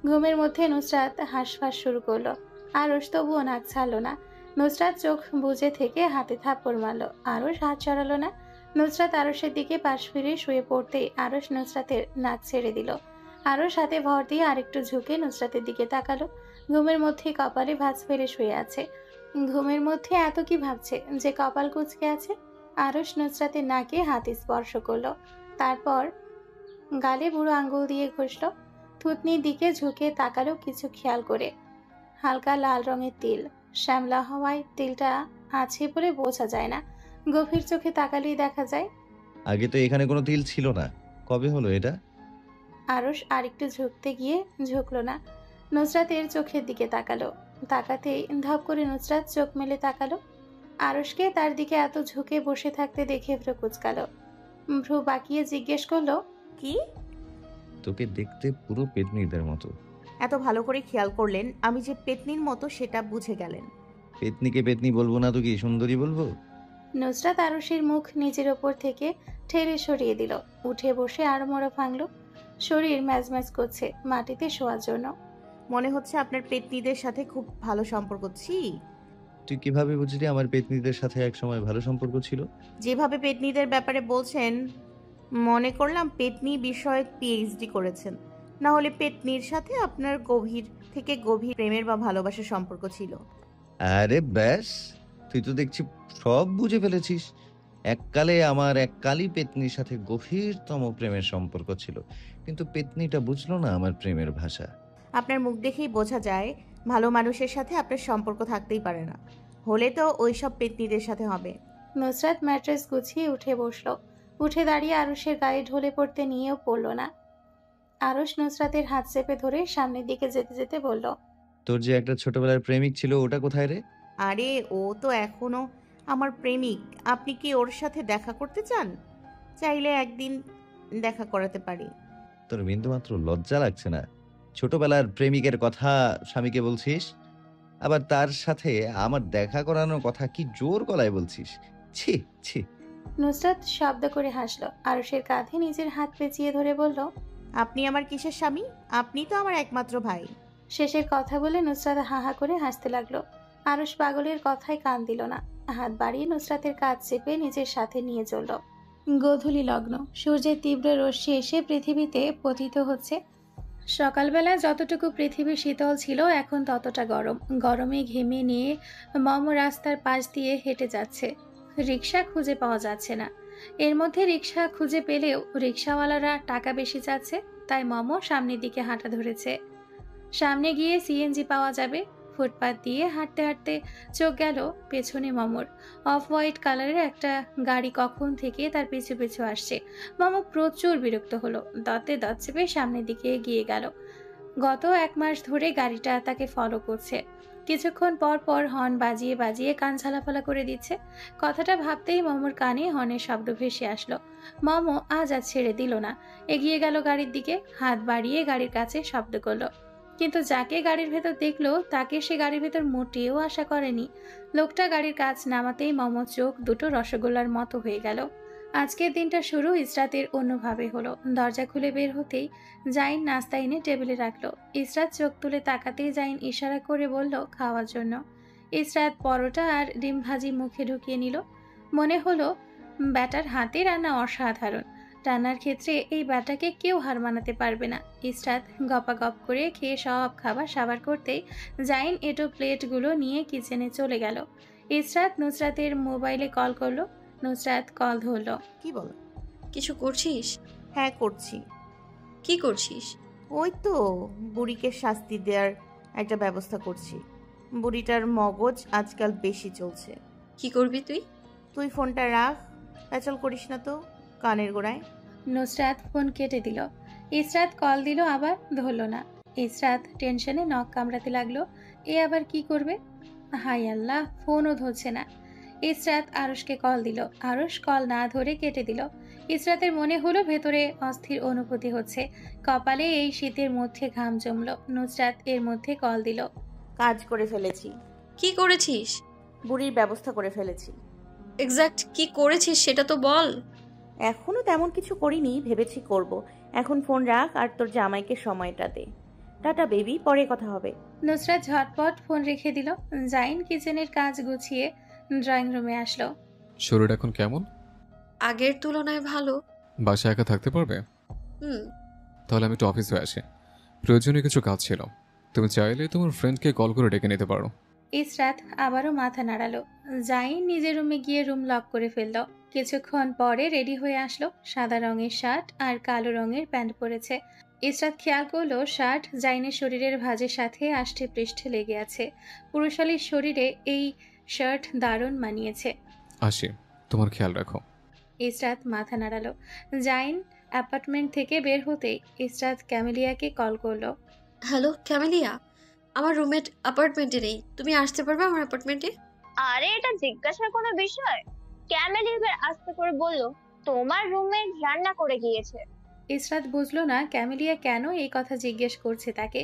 ঘুমের মধ্যে নুসরাত হাঁসফাঁস শুরু করলো। আরশ তবুও নাক ছাড়লো না। নুসরাত চোখ বুজে থেকে হাতে থাপ্পড় মারলো। আরশ হাত সরালো না। নুসরাত আরশের দিকে পাশ ফিরে শুয়ে পড়তেই আরশ নুসরাতের নাক ছেড়ে দিল। আরশ হাতে ভর দিয়ে আরেকটু ঝুঁকে নুসরাতের দিকে তাকালো। ঘুমের মধ্যে কপালে ভাঁজ ফেলে শুয়ে আছে। ঘুমের মধ্যে এত কি ভাবছে যে কপাল কুঁচকে আছে? আরশ নুসরাতের নাকে হাত স্পর্শ করলো। তারপর গালে বুড়ো আঙ্গুল দিয়ে ঘষল। থুতনির দিকে ঝুঁকে তাকালো কিছু খেয়াল করে। হালকা লাল রঙের তিল, শ্যামলা হওয়ায় তিলটা আছে বলে বোঝা যায় না। গভীর চোখে তাকালেই দেখা যায়। আগে তো এখানে কোনো তিল ছিল না, কবে হলো এটা? আরশ আরেকটু ঝুঁকতে গিয়ে ঝুঁকলো না। নুসরাতের চোখের দিকে তাকালো। তাকাতেই ধপ করে নুসরাত চোখ মেলে তাকালো। আরশকে তার দিকে এত ঝুঁকে বসে থাকতে দেখে ভ্রু কুঁচকালো। ভ্রু বাঁকিয়ে জিজ্ঞেস করলো, কি? তোকে দেখতে পুরো পেতনিদের মতো। এত ভালো করে খেয়াল করলেন, আমি যে পেতনির মতো সেটা বুঝে গেলেন। পেতনিকে পেতনি বলবো না তো কি সুন্দরী বলবো? নুসরাত আরশের মুখ নিজের ওপর থেকে ঠেলে সরিয়ে দিল। উঠে বসে আড়মোড়া ভাঙল। শরীর ম্যাজম্যাজ করছে মাটিতে শোয়ার জন্য। মনে হচ্ছে আপনার পেতনিদের সাথে খুব ভালো সম্পর্ক। ছি! তুই কিভাবে বুঝলি আমার পেতনিদের সাথে একসময় ভালো সম্পর্ক ছিল? যেভাবে পেতনিদের ব্যাপারে বলছেন, মনে করলাম পেতনি বিষয়ে পিএইচডি করেছেন। না হলে পেতনির সাথে আপনার গভীর থেকে গভীর প্রেমের বা ভালোবাসার সম্পর্ক ছিল। আরে ব্যাস, তুই তো দেখছি সব বুঝে ফেলেছিস। এককালে আমার এককালই পেতনির সাথে গভীরতম প্রেমের সম্পর্ক ছিল, কিন্তু পেতনিটা বুঝলো না আমার প্রেমের ভাষা। আপনার মুখ দেখেই বোঝা যায় ভালো মানুষের সাথে আপনার সম্পর্ক থাকতেই পারে না। হলে তো ওই সব পেতনিদের সাথে হবে। নুসরাত ম্যাট্রেস গুছিয়ে উঠে বসলো। উঠে দাঁড়িয়ে আরশের গায়ে ঢলে পড়তে নিয়েও পড়ল না। আরশ নুসরাতের হাত চেপে ধরে সামনের দিকে যেতে যেতে বলল, তোর যে একটা ছোটবেলার প্রেমিক ছিল ওটা কোথায় রে? আরে ও তো এখনো আমার প্রেমিক। আপনি কি ওর সাথে দেখা করতে চান? চাইলে একদিন দেখা করাতে পারি। তোর বিন্দুমাত্র লজ্জা লাগছে না? ছোটবেলার প্রেমিকের কথা স্বামীকে বলছিস, আবার তার সাথে আমার দেখা করানোর কথা কি জোর গলায় বলছিস? ছি ছি। নুসরাত শব্দ করে হাসলো। আরশের কাঁধে নিজের হাত পেঁচিয়ে ধরে বলল, আপনি আমার কিসের স্বামী? আপনি তো আমার একমাত্র ভাই। শেষের কথা বলে নুসরাত হা হা করে হাসতে লাগলো। আরশ পাগলের কথায় কান দিল না। হাত বাড়িয়ে নুসরাতের কাঁধ চেপে নিজের সাথে নিয়ে চলল। গোধূলি লগ্ন, সূর্যের তীব্র রশ্মি এসে পৃথিবীতে পতিত হচ্ছে। সকালবেলা যতটুকু পৃথিবী শীতল ছিল এখন ততটা গরম। গরমে ঘেমে নিয়ে মম রাস্তার পাশ দিয়ে হেঁটে যাচ্ছে। রিক্সা খুঁজে পাওয়া যাচ্ছে না। এর মধ্যে রিক্সা খুঁজে পেলেও রিক্সাওয়ালারা টাকা বেশি চাচ্ছে, তাই মম সামনের দিকে হাঁটা ধরেছে। সামনে গিয়ে সিএনজি পাওয়া যাবে। ফুটপাত দিয়ে হাঁটতে হাঁটতে চোখ গেল পেছনে মমর। অফ হোয়াইট কালারের একটা গাড়ি কখন থেকে তার পিছু পিছু আসছে। মম প্রচুর বিরক্ত হলো। দতে দত চেপে সামনের দিকে এগিয়ে গেল। গত 1 মাস ধরে গাড়িটা তাকে ফলো করছে। কিছুক্ষণ পর পর হর্ন বাজিয়ে বাজিয়ে কান ঝালাফালা করে দিচ্ছে। কথাটা ভাবতেই মমর কানে হর্নের শব্দ ভেসে আসলো। মম আজ ছেড়ে দিল না। এগিয়ে গেল গাড়ির দিকে। হাত বাড়িয়ে গাড়ির কাছে শব্দ করলো, কিন্তু যাকে গাড়ির ভেতর দেখলো তাকে সে গাড়ির ভেতর মোটেও আশা করেনি। লোকটা গাড়ির কাজ নামাতেই মম চোখ দুটো রসগোল্লার মতো হয়ে গেল। আজকের দিনটা শুরু ইসরাতের অন্যভাবে হলো। দরজা খুলে বের হতেই জাইন নাস্তা এনে টেবিলে রাখলো। ইসরাত চোখ তুলে তাকাতেই জাইন ইশারা করে বলল খাওয়ার জন্য। ইসরাত পরোটা আর ডিম ভাজি মুখে ঢুকিয়ে নিল। মনে হলো ব্যাটার হাতে রান্না অসাধারণ। রান্নার ক্ষেত্রে এই ব্যাটাকে কেউ হার মানাতে পারবে না। ইসরাত গপাগপ করে খেয়ে সব খাবার সাবার করতেই জাইন এটো প্লেটগুলো নিয়ে কিচেনে চলে গেল। ইসরাত নুসরাতের মোবাইলে কল করলো। নুসরাত কল ধরলো। কি বল? কিছু করছিস? হ্যাঁ করছি। কি করছিস? ওই তো বুড়িকে শাস্তি দেওয়ার একটা ব্যবস্থা করছি। বুড়িটার মগজ আজকাল বেশি চলছে। কি করবি তুই? তুই ফোনটা রাখ, প্যাচাল করিস না তো কানের গোড়ায়। নুসরাত ফোন কেটে দিল। ইসরাত কল দিল, আবার ধরলো না। ইসরাত টেনশনে নখ কামড়াতে লাগলো। এ আবার কি করবে? হাই আল্লাহ, ফোনও ধরছে না। ইসরাত আরুষকে কল দিল। আরুষ কল না ধরে কেটে দিল। ইসরাতের মনে হলো ভেতরে অস্থির অনুভূতি হচ্ছে, কপালে এই শীতের মধ্যে ঘাম জমলো। নুসরাত এর মধ্যে কল দিল। কাজ করে ফেলেছি। কি করেছিস? বুড়ির ব্যবস্থা করে ফেলেছি। এক্স্যাক্ট কি করেছিস সেটা তো বল। এখনো তেমন কিছু করিনি, ভেবেছি করব। এখন ফোন রাখ আর তোর জামাইকে সময়টা দে। টাটা বেবি, পরে কথা হবে। নুসরাত ঝটপট ফোন রেখে দিল। জাইন কিচেনের কাজ গুছিয়ে ড্রয়িং রুমে আসলো। শরীর এখন কেমন? আগের তুলনায় ভালো। বাসায় একা থাকতে পারবে? হুম। তাহলে আমি একটু অফিসে আসি, প্রয়োজনীয় কিছু কাজ ছিল। তুমি চাইলে তোমার ফ্রেন্ডকে কল করে ডেকে নিতে পারো। ইসরাত আবারও মাথা নাড়ালো। জাইন নিজের রুমে গিয়ে রুম লক করে ফেলল। কিছুক্ষণ পরে রেডি হয়ে আসলো। সাদা রঙের শার্ট আর কালো রঙের প্যান্ট পরেছে। ইসরাত খেয়াল করলো শার্ট জাইনের শরীরের ভাঁজের সাথে আষ্টে পৃষ্ঠে লেগে আছে। পুরুষালীর শরীরে এই শার্ট দারুণ মানিয়েছে। আসি, তোমার খেয়াল রাখো। ইসরাত মাথা নাড়ালো। জাইন অ্যাপার্টমেন্ট থেকে বের হতেই ইসরাত ক্যামেলিয়াকে কল করলো। হ্যালো ক্যামেলিয়া, আমার রুমমেট অ্যাপার্টমেন্টে নেই, তুমি আসতে পারবে আমার অ্যাপার্টমেন্টে? আরে এটা জিজ্ঞাসার কোনো বিষয়? ক্যামেল এবার আস্তে করে বলল, তোমার রুমমেট রান্না করে গিয়েছে। ইসরাত বুঝলো না ক্যামেলিয়া কেন এই কথা জিজ্ঞেস করছে তাকে।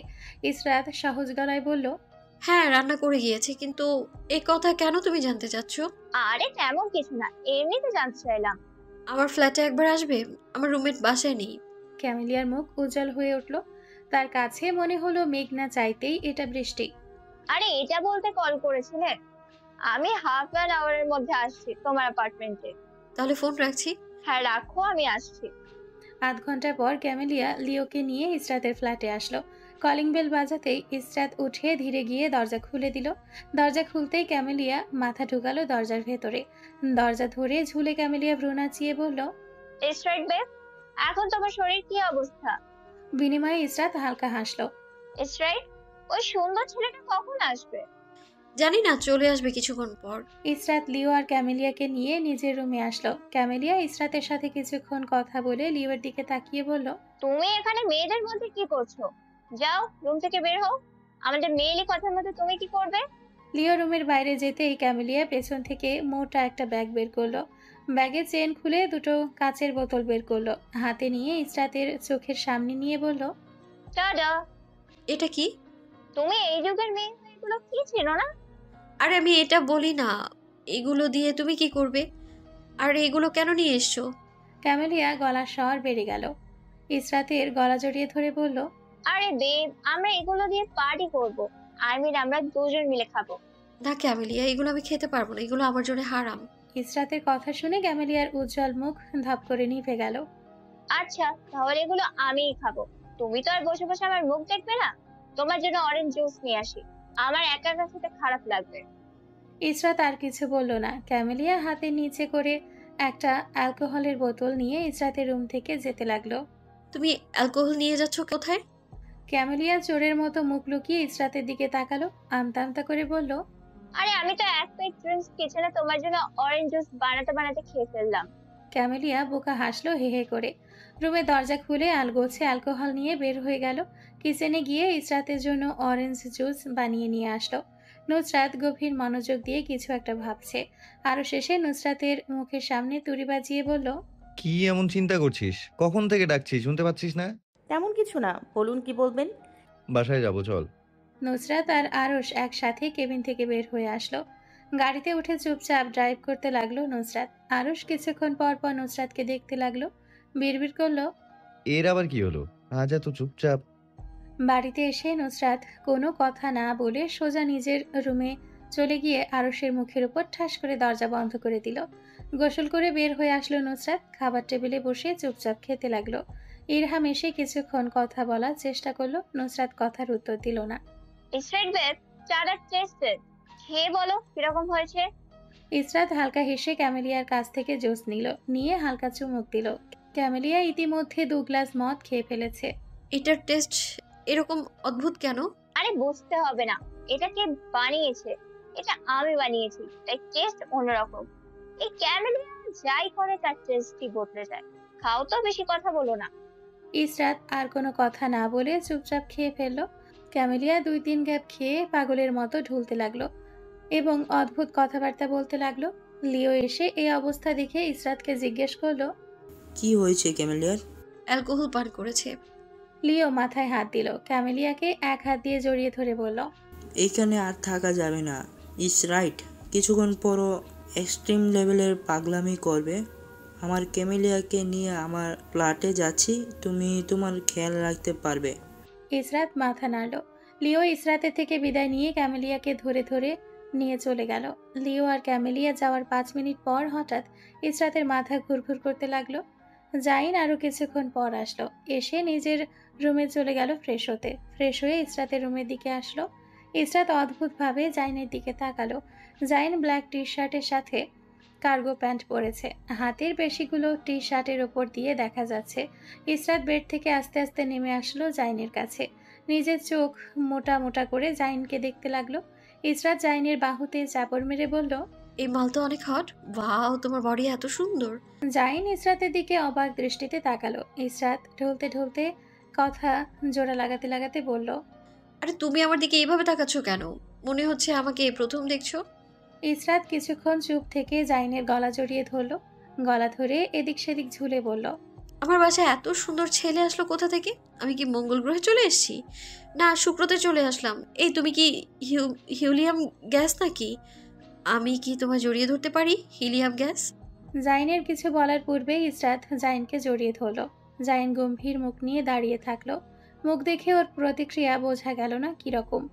ইসরাত সহজ গলায় বলল, হ্যাঁ রান্না করে গিয়েছে, কিন্তু এই কথা কেন তুমি জানতে চাচ্ছ? আরে তেমন কিছু না, এমনিতে জানতে চাইলাম। আমার ফ্ল্যাটে একবার আসবে, আমার রুমমেট বাসায় নেই। ক্যামেলিয়ার মুখ উজ্জ্বল হয়ে উঠল। তার কাছে মনে হলো মেঘ না চাইতেই এটা বৃষ্টি। আরে এটা বলতে কল করেছিলে? আমি হাফ অ্যান আওয়ারের মধ্যে আসছি তোমার অ্যাপার্টমেন্টে। তাহলে ফোন রাখছি। হ্যাঁ রাখো, আমি আসছি। আধ ঘন্টা পর ক্যামেলিয়া লিওকে নিয়ে ইসরাতের ফ্ল্যাটে আসলো। কলিং বেল বাজাতেই ইসরাত উঠে ধীরে গিয়ে দরজা খুলে দিল। দরজা খুলতেই ক্যামেলিয়া মাথা ঢুকালো দরজার ভেতরে। দরজা ধরে ঝুলে ক্যামেলিয়া ভ্রু নাচিয়ে বলল, ইসরাত বেব, এখন তোমার শরীর কি অবস্থা? বিনিময়ে ইসরাত হালকা হাসলো। ইসরাত, ওই সুন্দর ছেলেটা কখন আসবে? জানি না, চলে আসবে কিছুক্ষণ পর। ইসরাত লিও আর ক্যামেলিয়াকে নিয়ে নিজের রুমে আসলো। ক্যামেলিয়া ইসরাতের সাথে কিছুক্ষণ কথা বলে লিওর দিকে তাকিয়ে বলল, তুমি এখানে মেয়েদের মধ্যে কি করছো? যাও রুম থেকে বের হও। আমাদের মেয়েলি কথার মধ্যে তুমি কি করবে? লিও রুমের বাইরে যেতেই ক্যামেলিয়া পেছন থেকে মোটা একটা ব্যাগ বের করলো। ব্যাগের চেন খুলে দুটো কাচের বোতল বের করলো। হাতে নিয়ে ইসরাতের চোখের সামনে নিয়ে বলল, টাডা। এটা কি? তুমি এই যুগের মেয়ে হয়ে এগুলো কি ছিল না? আরে আমি এটা বলি না, এগুলো দিয়ে তুমি কি করবে? আর এগুলো কেন নিয়ে এসছো? ক্যামেলিয়া গলার স্বর বেড়ে গেল। ইসরাতের গলা জড়িয়ে ধরে বলল, আরে বেব, আমরা এগুলো দিয়ে পার্টি করব। আমরা দুজন মিলে খাবো। না ক্যামেলিয়া, এগুলো আমি খেতে পারবো না, এগুলো আমার জন্য হারাম। ইসরাতের কথা শুনে ক্যামেলিয়ার উজ্জ্বল মুখ ধপ করে নিভে গেল। আচ্ছা তাহলে এগুলো আমিই খাবো। তুমি তো আর বসে বসে আমার মুখ দেখবে না। তোমার জন্য অরেঞ্জ জুস নিয়ে আসি, আমার একা একা খেতে খারাপ লাগবে। ইসরাত আর কিছু বলল না। ক্যামেলিয়া হাতে নিচে করে একটা অ্যালকোহলের বোতল নিয়ে ইসরাতের রুম থেকে যেতে লাগলো। তুমি অ্যালকোহল নিয়ে যাচ্ছ কোথায়? ক্যামেলিয়া চোরের মতো মুখ লুকিয়ে ইসরাতের দিকে তাকালো। আমতা আমতা করে বলল, আরে আমি তো এক প্লেট ড্রিঙ্কস কিচেনে তোমার জন্য অরেঞ্জ জুস বানাতে বানাতে খেয়ে ফেললাম। ক্যামেলিয়া বোকা হাসলো হে হে করে। রুমে দরজা খুলে আলগোছে অ্যালকোহল নিয়ে বের হয়ে গেল। কিচেনে গিয়ে ইসরাতের জন্য অরেঞ্জ জুস বানিয়ে নিয়ে আসলো। নুসরাত গভীর মনোযোগ দিয়ে কিছু একটা ভাবছে। আরো শেষে নুসরাতের মুখের সামনে তুড়ি বাজিয়ে বলল, কি এমন চিন্তা করছিস? কখন থেকে ডাকছি, শুনতে পাচ্ছিস না? তেমন কিছু না, বলুন কি বলবেন। বাসায় যাবো, চল। নুসরাত আর আরশ একসাথে কেবিন থেকে বের হয়ে আসলো। গাড়িতে উঠে চুপচাপ ড্রাইভ করতে লাগলো নুসরাত। আরশ কিছুক্ষণ পর পর নুসরাতকে দেখতে লাগলো। বিড়বিড় করলো, এর আবার কি হলো? আজ এত চুপচাপ। বাড়িতে এসে নুসরাত কোনো কথা না বলে সোজা নিজের রুমে চলে গিয়ে আরশের মুখের উপর ঠাস করে দরজা বন্ধ করে দিল। গোসল করে বের হয়ে আসলো নুসরাত। খাবার টেবিলে বসে চুপচাপ খেতে লাগলো। ইরহাম এসে কিছুক্ষণ কথা বলার চেষ্টা করলো। নুসরাত কথার উত্তর দিল না। ইসরাত বেব, চাটা টেস্টেড, খেয়ে বলো কিরকম হয়েছে। ইসরাত হালকা হেসে ক্যামেলিয়ার কাছ থেকে জুস নিল, নিয়ে হালকা চুমুক দিল। ক্যামেলিয়া ইতিমধ্যে 2 গ্লাস মদ খেয়ে ফেলেছে। এটার টেস্ট এরকম অদ্ভুত কেন? আরে বুঝতে হবে না, এটা কে বানিয়েছে? এটা আমি বানিয়েছি, তাই টেস্ট অন্যরকম। এই ক্যামেলিয়া যাই করে তার টেস্টই বদলে যায়। খাও তো, বেশি কথা বলো না। ইসরাত আর কোনো কথা না বলে চুপচাপ খেয়ে ফেললো। ক্যামেলিয়া 2-3 গ্যাপ খেয়ে পাগলের মতো ঢুলতে লাগলো এবং অদ্ভুত কথাবার্তা বলতে লাগলো। লিও এসে এই অবস্থা দেখে ইসরাতকে জিজ্ঞেস করলো, কি হয়েছে ক্যামেলিয়ার? অ্যালকোহল পান করেছে। লিও মাথায় হাত দিল। ক্যামেলিয়াকে এক হাত দিয়ে জড়িয়ে ধরে বলল, এইখানে আর থাকা যাবে না। ইস রাইট, কিছুক্ষণ পরও এক্সট্রিম লেভেলের পাগলামি করবে। আমার ক্যামেলিয়াকে নিয়ে আমার ফ্ল্যাটে যাচ্ছি, তুমি তোমার খেয়াল রাখতে পারবে। ইসরাত মাথা নাড়ল। লিও ইসরাতের থেকে বিদায় নিয়ে ক্যামেলিয়াকে ধরে ধরে নিয়ে চলে গেল। লিও আর ক্যামেলিয়া যাওয়ার 5 মিনিট পর হঠাৎ ইসরাতের মাথা ঘুরঘুর করতে লাগলো। জাইন আরো কিছুক্ষণ পর আসলো। এসে নিজের রুমে চলে গেল ফ্রেশ হতে। ফ্রেশ হয়ে ইসরাতের রুমের দিকে আসলো। ইসরাত অদ্ভুতভাবে জাইনের দিকে তাকালো। জাইন ব্ল্যাক টি শার্টের সাথে কার্গো প্যান্ট পরেছে। হাতের পেশিগুলো টি শার্টের ওপর দিয়ে দেখা যাচ্ছে। ইসরাত বেড থেকে আস্তে আস্তে নেমে আসলো জাইনের কাছে। নিজের চোখ মোটা মোটা করে জাইনকে দেখতে লাগলো। ইসরাত জাইনের বাহুতে চাপড় মেরে বলল, এই মাল তো অনেক হট। ওয়াও, তোমার বডি এত সুন্দর। জাইন ইসরাতের দিকে অবাক দৃষ্টিতে তাকালো। ইসরাত ঢলতে ঢলতে কথা জোড়া লাগাতে লাগাতে বলল, আরে তুমি আমার দিকে এইভাবে তাকাচ্ছ কেন? মনে হচ্ছে আমাকে এই প্রথম দেখছো। ইসরাত কিছুক্ষণ চুপ থেকে জাইনের গলা জড়িয়ে ধরল। গলা ধরে এদিক সেদিক ঝুলে বলল, আমার বাসায় এত সুন্দর ছেলে আসলো কোথা থেকে? আমি কি মঙ্গল গ্রহে চলে এসেছি, না শুক্রতে চলে আসলাম? এই তুমি কি হিলিয়াম গ্যাস নাকি? আমি কি তোমায় জড়িয়ে ধরতে পারি হিলিয়াম গ্যাস? জাইনের কিছু বলার পূর্বে ইসরাত জাইনকে জড়িয়ে ধরল। জাইন গম্ভীর মুখ নিয়ে দাঁড়িয়ে থাকলো। মুখ দেখে ওর প্রতিক্রিয়া বোঝা গেল না কিরকম।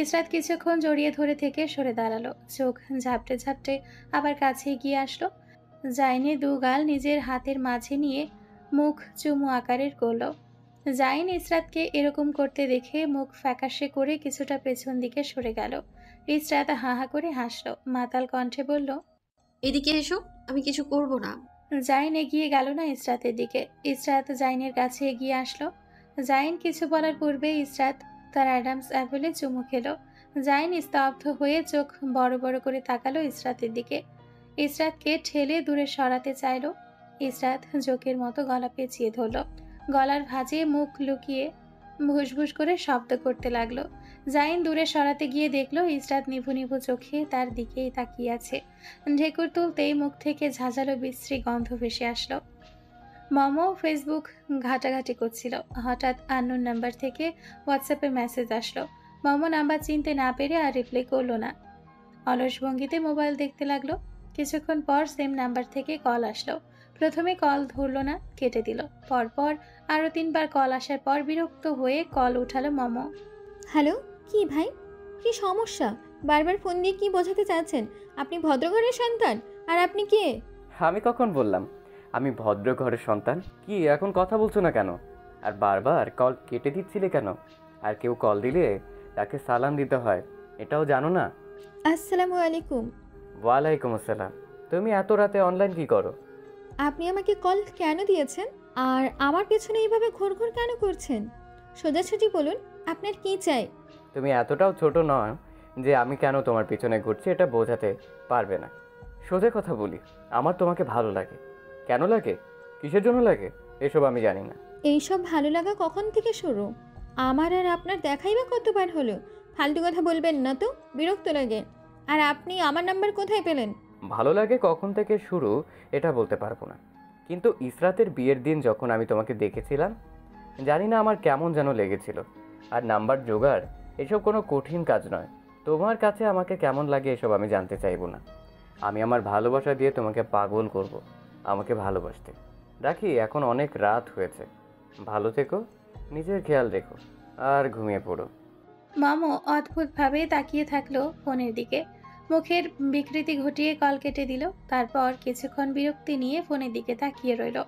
ইসরাত কিছুক্ষণ জড়িয়ে ধরে থেকে সরে দাঁড়ালো। চোখ ঝাপটে ঝাপটে আবার কাছে গিয়ে আসলো। জাইনে 2 গাল নিজের হাতের মাঝে নিয়ে মুখ চুমু আকারের করল। জাইন ইসরাতকে এরকম করতে দেখে মুখ ফ্যাকাশে করে কিছুটা পেছন দিকে সরে গেল। ইসরাত হা হা করে হাসলো। মাতাল কণ্ঠে বলল, এদিকে এসো, আমি কিছু করব না। জাইন এগিয়ে গেল না ইসরাতের দিকে। ইসরাত জাইনের কাছে এগিয়ে আসলো। জাইন কিছু বলার পূর্বে ইসরাত তার অ্যাডামস অ্যাপেলে চুমু খেলো। জাইন স্তব্ধ হয়ে চোখ বড় বড় করে তাকালো ইসরাতের দিকে। ইসরাতকে ঠেলে দূরে সরাতে চাইল। ইসরাত জোকের মতো গলা পেঁচিয়ে ধরল। গলার ভাঁজে মুখ লুকিয়ে ভুসভুস করে শব্দ করতে লাগলো। জাইন দূরে সরাতে গিয়ে দেখলো ইসরাত নিভু নিভু চোখে তার দিকেই তাকিয়ে আছে। ঢেকুর তুলতেই মুখ থেকে ঝাঁঝালো বিশ্রী গন্ধ ভেসে আসলো। মমো ফেসবুক ঘাটাঘাটি করছিল। হঠাৎ আননোন নাম্বার থেকে হোয়াটসঅ্যাপে মেসেজ আসলো। মমো নাম্বার চিনতে না পেরে আর রিপ্লাই করলো না। অলস ভঙ্গিতে মোবাইল দেখতে লাগলো। কিছুক্ষণ পর সেম নাম্বার থেকে কল আসলো। প্রথমে কল ধরলো না, কেটে দিল। পরপর আরও 3 বার কল আসার পর বিরক্ত হয়ে কল উঠালো মমো। হ্যালো, কি ভাই, কি সমস্যা? বারবার ফোন দিয়ে কি বোঝাতে চাচ্ছেন? আপনি ভদ্রঘরের সন্তান? আর আপনি কে? আমি কখন বললাম আমি ভদ্র ঘরের সন্তান? কি এখন কথা বলছো না কেন? আর বারবার কল কেটে দিচ্ছিলে কেন? আর কেউ কল দিলে তাকে সালাম দিতে হয়, এটাও জানো না? আসসালামু আলাইকুম। ওয়ালাইকুম আসসালাম। তুমি এত রাতে অনলাইন কি করো? আপনি আমাকে কল কেন দিয়েছেন? আর আমার পেছনে এইভাবে ঘুরঘুর কেন করছেন? সোজাসুজি বলুন, আপনার কি চাই? তুমি এতটাও ছোট নয় যে আমি কেন তোমার পিছনে ঘুরছি এটা বোঝাতে পারবে না। সোজা কথা বলি, আমার তোমাকে ভালো লাগে। কেন লাগে, কিসের জন্য লাগে, এসব আমি জানি না। এইসব ভালো লাগা কখন থেকে শুরু? আমার আর আপনার দেখাই বা কতবার হলো? ফালতু কথা বলবেন না তো, বিরক্ত লাগে। আর আপনি আমার নাম্বার কোথায় পেলেন? ভালো লাগে কখন থেকে শুরু এটা বলতে পারবো না, কিন্তু ইসরাতের বিয়ের দিন যখন আমি তোমাকে দেখেছিলাম, জানি না আমার কেমন যেন লেগেছিল। আর নাম্বার জোগাড় এসব কোনো কঠিন কাজ নয়। তোমার কাছে আমাকে কেমন লাগে এসব আমি জানতে চাইবো না। আমি আমার ভালোবাসা দিয়ে তোমাকে পাগল করব, আমাকে ভালোবাসতে। রাখি, এখন অনেক রাত হয়েছে, ভালো থেকো, নিজের খেয়াল রেখো, আর ঘুমিয়ে পড়ো। মামো অদ্ভুতভাবে তাকিয়ে থাকলো ফোনের দিকে। মুখের বিকৃতি ঘটিয়ে কল কেটে দিল। তারপর কিছুক্ষণ বিরক্তি নিয়ে ফোনের দিকে তাকিয়ে রইল।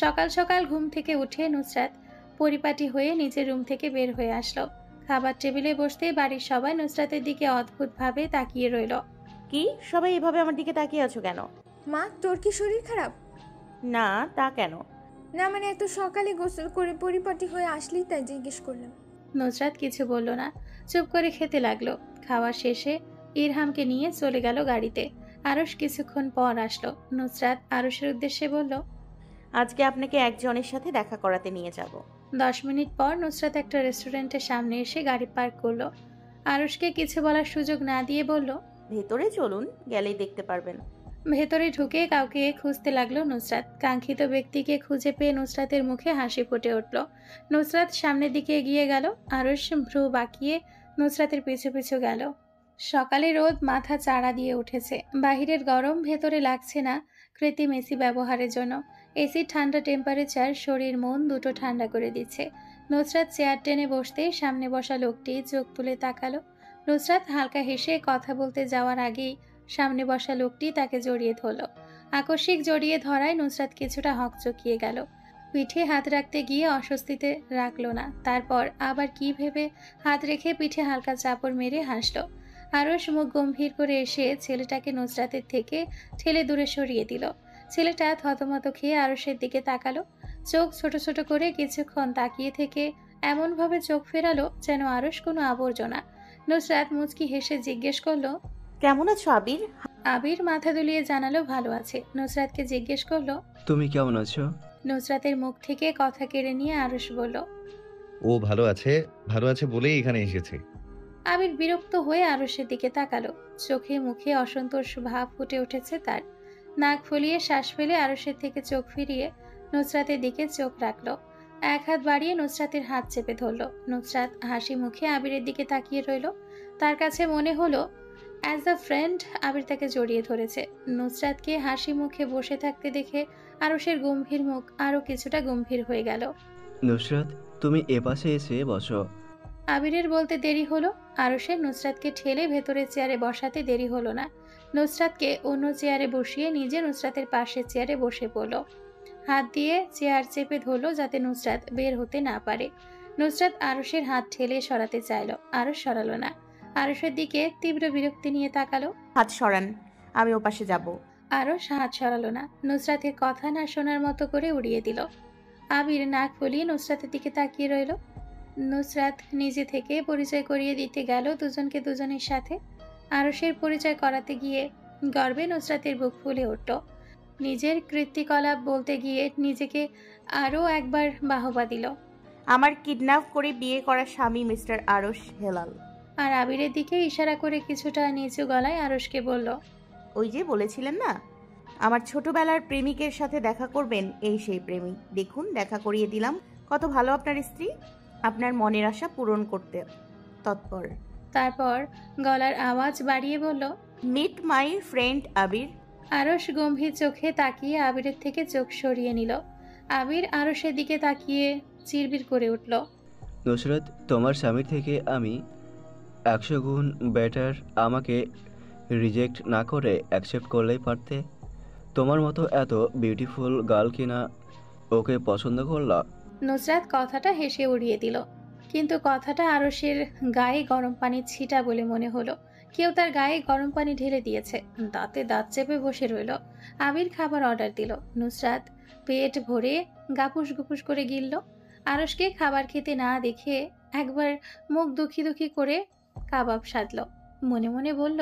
সকাল সকাল ঘুম থেকে উঠে নুসরাত পরিপাটি হয়ে নিজের রুম থেকে বের হয়ে আসলো। খাবার টেবিলে বসতেই বাড়ির সবাই নুসরাতের দিকে অদ্ভুতভাবে তাকিয়ে রইল। কি সবাই এভাবে আমার দিকে তাকিয়ে আছো কেন? মা, তোর কি শরীর খারাপ? না, তা কেন? না মানে এত সকালে গোসল করে পরিপাটি হয়ে আসলেই তাই জিজ্ঞেস করলাম। নুসরাত কিছু বলল না, চুপ করে খেতে লাগলো। খাওয়া শেষে ইরহামকে নিয়ে চলে গেল গাড়িতে। আরশ কিছুক্ষণ পর আসলো। নুসরাত আরশের উদ্দেশ্যে বলল, আজকে আপনাকে একজনের সাথে দেখা করাতে নিয়ে যাব। 10 মিনিট পর নুসরাত একটা রেস্টুরেন্টের সামনে এসে গাড়ি পার্ক করলো। আরশকে কিছু বলার সুযোগ না দিয়ে বলল, ভেতরে চলুন, গেলেই দেখতে পারবেন। ভেতরে ঢুকে কাউকে খুঁজতে লাগলো নুসরাত। কাঙ্ক্ষিত ব্যক্তিকে খুঁজে পেয়ে নুসরাতের মুখে হাসি ফুটে উঠল। নুসরাত সামনের দিকে এগিয়ে গেল। আরশ ভ্রু বাঁকিয়ে নুসরাতের পিছু পিছু গেল। সকালে রোদ মাথা চাড়া দিয়ে উঠেছে। বাহিরের গরম ভেতরে লাগছে না কৃত্রিম এসি ব্যবহারের জন্য। এসির ঠান্ডা টেম্পারেচার শরীর মন দুটো ঠান্ডা করে দিচ্ছে। নুসরাত চেয়ার টেনে বসতেই সামনে বসা লোকটি চোখ তুলে তাকালো। নুসরাত হালকা হেসে কথা বলতে যাওয়ার আগেই সামনে বসা লোকটি তাকে জড়িয়ে ধরল। আকস্মিক জড়িয়ে ধরায় নুসরাত কিছুটা হকচকিয়ে গেল। পিঠে হাত রাখতে গিয়ে অস্বস্তিতে রাখলো না। তারপর আবার কি ভেবে হাত রেখে পিঠে হালকা চাপড় মেরে হাসলো। আরশ মুখ গম্ভীর করে এসে ছেলেটাকে নুসরাতের থেকে ঠেলে দূরে সরিয়ে দিল। ছেলেটা থতমত খেয়ে আরশের দিকে তাকালো। চোখ ছোট ছোট করে কিছুক্ষণ তাকিয়ে থেকে এমনভাবে চোখ ফেরালো যেন আরশ কোনো আবর্জনা। নুসরাত মুচকি হেসে জিজ্ঞেস করলো, কেমন আছো আবির? আবির মাথা দুলিয়ে জানালো ভালো আছে। নুসরাতকে জিজ্ঞেস করলো, তুমি কেমন আছো? নুসরাতের মুখ থেকে কথা কেড়ে নিয়ে আরশ বলল, ও ভালো আছে বলেই এখানে এসেছে। আবির বিরক্ত হয়ে আরশের দিকে তাকালো। চোখে মুখে অসন্তোষ ভাব ফুটে উঠেছে তার। নাক ফুলিয়ে শ্বাস ফেলে আরশের থেকে চোখ ফিরিয়ে নুসরাতের দিকে চোখ রাখলো। এক হাত বাড়িয়ে নুসরাতের হাত চেপে ধরলো। নুসরাত হাসি মুখে আবিরের দিকে তাকিয়ে রইল। তার কাছে মনে হলো অ্যাজ আ ফ্রেন্ড আবির তাকে জড়িয়ে ধরেছে। নুসরাতকে হাসি মুখে বসে থাকতে দেখে আরশের গম্ভীর মুখ আরো কিছুটা গম্ভীর হয়ে গেল। নুসরাত, তুমি এপাশে এসে বসো। আবিরের বলতে দেরি হলো। আরশের নুসরাতকে ঠেলে ভেতরের চেয়ারে বসাতে দেরি হলো না। নুসরাতকে অন্য চেয়ারে বসিয়ে নিজে নুসরাতের পাশের চেয়ারে বসে পড়ল। হাত দিয়ে চেয়ার চেপে ধরলো যাতে নুসরাত বের হতে না পারে। নুসরাত আরশের হাত ঠেলে সরাতে চাইল, আরশ সরালো না। আরশের দিকে তীব্র বিরক্তি নিয়ে তাকালো। হাত সরান, আমি ওপাশে যাব। আরশ হাত সরালো না। নুসরাতের কথা না শোনার মতো করে উড়িয়ে দিল। আবির নাক ফুলিয়ে নুসরাতের দিকে তাকিয়ে রইল। নুসরাত নিজে থেকে পরিচয় করিয়ে দিতে গেল দুজনকে দুজনের সাথে। আরশের পরিচয় করাতে গিয়ে গর্বে নুসরাতের বুক ফুলে উঠল। নিজের কৃত্তিকলাপ বলতে গিয়ে নিজেকে আরও একবার বাহবা দিল। আমার কিডন্যাপ করে বিয়ে করা স্বামী মিস্টার আরশ হেলাল। আর আবিরের দিকে ইশারা করে কিছুটা নিচু গলায় আরশকে বলল, ওই যে বলেছিলেন না আমার ছোটবেলার প্রেমিকের সাথে দেখা করবেন, এই সেই প্রেমিক। দেখুন দেখা করিয়ে দিলাম। কত ভালো আপনার স্ত্রী, আপনার মনের আশা পূরণ করতে তৎপর। তারপর গলার আওয়াজ বাড়িয়ে বলল, মিট মাই ফ্রেন্ড আবির। আরশ গম্ভীর চোখে তাকিয়ে আবিরের থেকে চোখ সরিয়ে নিল। আবির আরশের দিকে তাকিয়ে চিরবির করে উঠল। নুসরাত, তোমার স্বামীর থেকে আমি 100 গুণ বেটার। আমাকে রিজেক্ট না করে অ্যাকসেপ্ট করলেই পারতে। তোমার মতো এত বিউটিফুল গার্ল কিনা ওকে পছন্দ করলা? নুসরাত কথাটা হেসে উড়িয়ে দিল, কিন্তু কথাটা আরশের গায়ে গরম পানির ছিটা বলে মনে হলো। কেউ তার গায়ে গরম পানি ঢেলে দিয়েছে। দাঁতে দাঁত চেপে বসে রইল। আবির খাবার অর্ডার দিল। নুসরাত পেট ভরে গাপুস গুপুস করে গিলল। আরশকে খাবার খেতে না দেখে একবার মুখ দুঃখী দুঃখী করে কাবাব সাধল। মনে মনে বলল,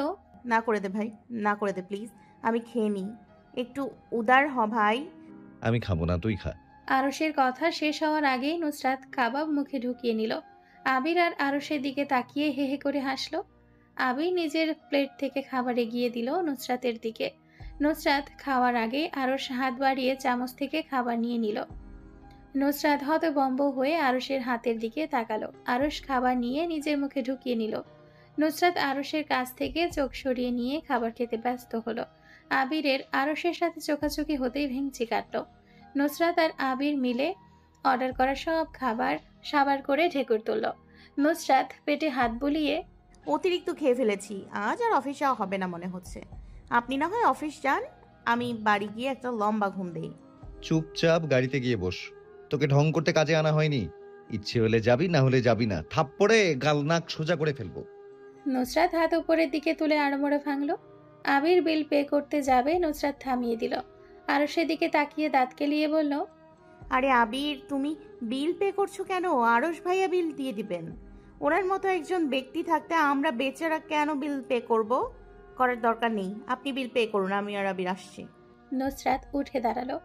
না করে দে ভাই, না করে দে প্লিজ, আমি খেয়ে নিই। একটু উদার হ ভাই। আমি খাবো না, তুই খা। আরশের কথা শেষ হওয়ার আগেই নুসরাত কাবাব মুখে ঢুকিয়ে নিল। আবির আর আরশের দিকে তাকিয়ে হে হে করে হাসলো। আবির নিজের প্লেট থেকে খাবার এগিয়ে দিল নুসরাতের দিকে। নুসরাত খাওয়ার আগে আরশ হাত বাড়িয়ে চামচ থেকে খাবার নিয়ে নিল। নুসরাত হতভম্ব হয়ে আরশের হাতের দিকে তাকালো। আরশ খাবার নিয়ে নিজের মুখে ঢুকিয়ে নিল। নুসরাত আরশের কাছ থেকে চোখ সরিয়ে নিয়ে খাবার খেতে ব্যস্ত হলো। আবিরের আরশের সাথে চোখাচোখি হতেই ভেঙচি কাটল। নুসরাত আর আবির মিলে অর্ডার করা সব খাবার সাবার করে ঢেকুর তুলল। নুসরাত পেটে হাত বুলিয়ে, অতিরিক্ত খেয়ে ফেলেছি, আজ আর অফিস যাওয়া হবে না মনে হচ্ছে। আপনি না হয় অফিস যান, আমি বাড়ি গিয়ে একটা লম্বা ঘুম দেই। চুপচাপ গাড়িতে গিয়ে বস। তোকে ঢং করতে কাজে আনা হয়নি। ইচ্ছে হলে যাবি, না হলে যাবি না। থাপ্পড়ে গাল নাক সোজা করে ফেলবো। নুসরাত হাত উপরের দিকে তুলে আড়মোড়ে ভাঙল। আবির বিল পে করতে যাবে, নুসরাত থামিয়ে দিল। আরশের দিকে তাকিয়ে দাঁত কেলিয়ে বলল, আরে আবির, তুমি বিল পে করছো কেন? আরশ ভাইয়া বিল দিয়ে দিবেন। ওনার মতো একজন ব্যক্তি থাকতে আমরা বেচারা কেন বিল পে করব? করার দরকার নেই, আপনি বিল পে করুন, আমি আর আবির আসছি। নুসরাত উঠে দাঁড়ালো,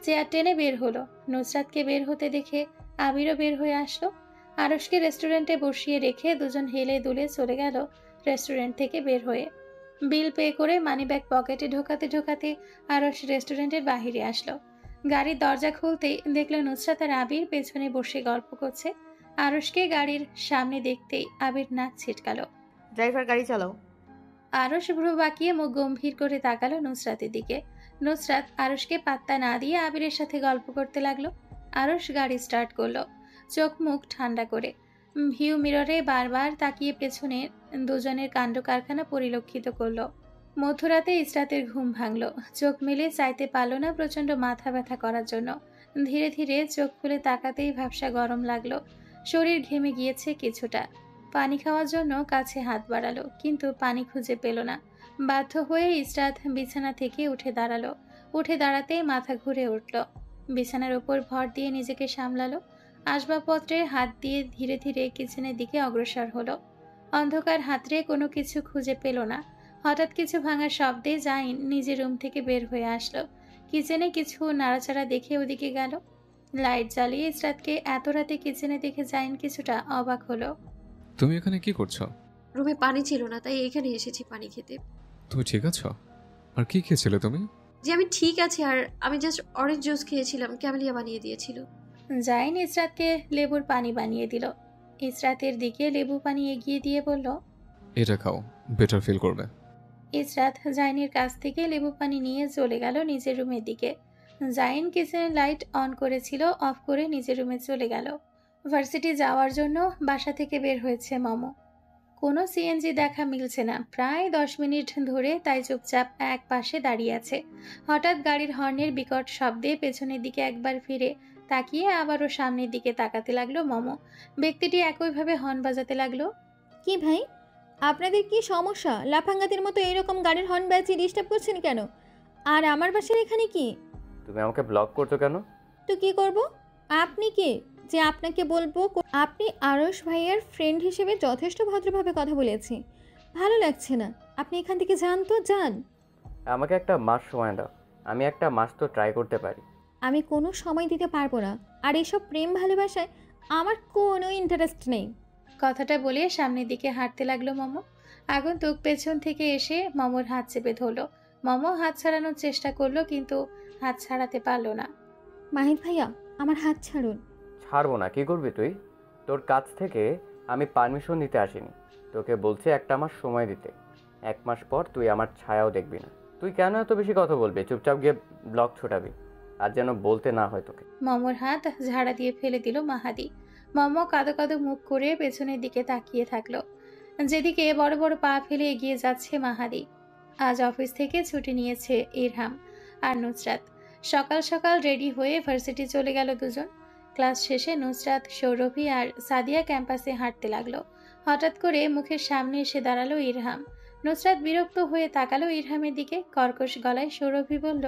চেয়ার টেনে বের হলো। নুসরাতকে বের হতে দেখে আবিরও বের হয়ে আসলো। আরশকে রেস্টুরেন্টে বসিয়ে রেখে দুজন হেলে দুলে চলে গেল রেস্টুরেন্ট থেকে বের হয়ে। বিল পে করে মানিব্যাগ পকেটে ঢোকাতে ঢোকাতে আরশ রেস্টুরেন্টের বাহিরে আসলো। গাড়ির দরজা খুলতেই দেখলো নুসরাত আর আবির পেছনে বসে গল্প করছে। আরশকে গাড়ির সামনে দেখতেই আবির নাক ছিটকালো। ড্রাইভার, গাড়ি চালাও। আরশ ভ্রু বাঁকিয়ে মুখ গম্ভীর করে তাকালো নুসরাতের দিকে। নুসরাত আরশকে পাত্তা না দিয়ে আবিরের সাথে গল্প করতে লাগলো। আরশ গাড়ি স্টার্ট করলো, চোখ মুখ ঠান্ডা করে। ভিউ মিররে বারবার তাকিয়ে পেছনে দুজনের কাণ্ড কারখানা পরিলক্ষিত করলো। মধ্যরাতে ইসরাতের ঘুম ভাঙলো। চোখ মেলে চাইতে পারল না প্রচন্ড মাথা ব্যথা করার জন্য। ধীরে ধীরে চোখ খুলে তাকাতেই ভ্যাপসা গরম লাগলো। শরীর ঘেমে গিয়েছে কিছুটা। পানি খাওয়ার জন্য কাছে হাত বাড়ালো, কিন্তু পানি খুঁজে পেল না। বাধ্য হয়ে ইসরাত বিছানা থেকে উঠে দাঁড়ালো। উঠে দাঁড়াতেই মাথা ঘুরে উঠল। বিছানার উপর ভর দিয়ে নিজেকে সামলালো। আসবাবপত্রে হাত দিয়ে ধীরে ধীরে কিচেনের দিকে অগ্রসর হলো। অন্ধকার হাতড়ে কোনো কিছু খুঁজে পেল না। হঠাৎ কিছু ভাঙার শব্দে জাইন নিজের রুম থেকে বের হয়ে আসলো। কিচেনে কিছু নাড়াচাড়া দেখে ওদিকে গেল। লাইট জ্বালিয়ে ইসরাতকে এত রাতে কিচেনে দেখে জাইন কিছুটা অবাক হলো। তুমি এখানে কি করছো? রুমে পানি ছিল না, তাই এখানে এসেছি পানি খেতে। তুমি ঠিক আছো? আর কি খেয়েছিলে তুমি? যে আমি ঠিক আছি, আর আমি জাস্ট অরেঞ্জ জুস খেয়েছিলাম, ক্যামেলিয়া বানিয়ে দিয়েছিল। জাইন ইসরাতকে লেবুর পানি বানিয়ে দিল। ইসরাতের দিকে লেবু পানি এগিয়ে দিয়ে বলল, এটা খাও, বেটার ফিল করবে। ইসরাত জাইনের কাছ থেকে লেবু পানি নিয়ে চলে গেল নিজের রুমের দিকে। জাইন কিচেনের লাইট অন করেছিল, অফ করে নিজের রুমে চলে গেল। ভার্সিটি যাওয়ার জন্য বাসা থেকে বের হয়েছে মমো। কোনো সিএনজি দেখা মিলছে না প্রায় 10 মিনিট ধরে, তাই চুপচাপ এক পাশে দাঁড়িয়ে আছে। হঠাৎ গাড়ির হর্নের বিকট শব্দে পেছনের দিকে একবার ফিরে তাকিয়ে আবারও সামনের দিকে তাকাতে লাগলো মমো। ব্যক্তিটি একইভাবে হর্ন বাজাতে লাগলো। কি ভাই, আপনাদের কি সমস্যা? লাফাঙ্গাতির মতো এরকম গাড়ির হর্ন বাজিয়ে ডিস্টার্ব করছেন কেন? আর আমার বাসার এখানে কি? তুমি আমাকে ব্লক করছো কেন? তো কি করব? আপনি কে যে আপনাকে বলবো? আপনি আরশ ভাইয়ার ফ্রেন্ড হিসেবে যথেষ্ট ভদ্রভাবে কথা বলেছি, ভালো লাগছে না। আপনি এখান থেকে যান তো, যান। আমাকে একটা মাস সময় দাও, আমি একটা মাস তো ট্রাই করতে পারি। আমি কোনো সময় দিতে পারবো না, আর এসব প্রেম ভালোবাসায় আমার কোনো ইন্টারেস্ট নেই। কথাটা বলে সামনের দিকে হাঁটতে লাগলো মমো। আগন্তুক পেছন থেকে এসে মমোর হাত চেপে ধরলো। মমো হাত ছাড়ানোর চেষ্টা করলো, কিন্তু হাত ছাড়াতে পারলো না। মাহিদ ভাইয়া, আমার হাত ছাড়ুন। ছাড়বো না। কি করবি তুই? তোর কাছ থেকে আমি পারমিশন নিতে আসিনি, তোকে বলছি একটা মাস সময় দিতে। 1 মাস পর তুই আমার ছায়াও দেখবি না। তুই কেন এত বেশি কথা বলবি? চুপচাপ গিয়ে ব্লক ছোটাবি, আর যেন বলতে না হয় তোকে। মমোর হাত ঝাড়া দিয়ে ফেলে দিল মাহাদি। মমো কাঁদো কাঁদো মুখ করে পেছনের দিকে তাকিয়ে থাকলো, যেদিকে বড় বড় পা ফেলে এগিয়ে যাচ্ছে মাহাদি। আজ অফিস থেকে ছুটি নিয়েছে ইরহাম আর নুসরাত। সকাল সকাল রেডি হয়ে ভার্সিটি চলে গেল দুজন। ক্লাস শেষে নুসরাত, সৌরভী আর সাদিয়া ক্যাম্পাসে হাঁটতে লাগলো। হঠাৎ করে মুখের সামনে এসে দাঁড়ালো ইরহাম। নুসরাত বিরক্ত হয়ে তাকালো ইরহামের দিকে। কর্কশ গলায় সৌরভী বলল,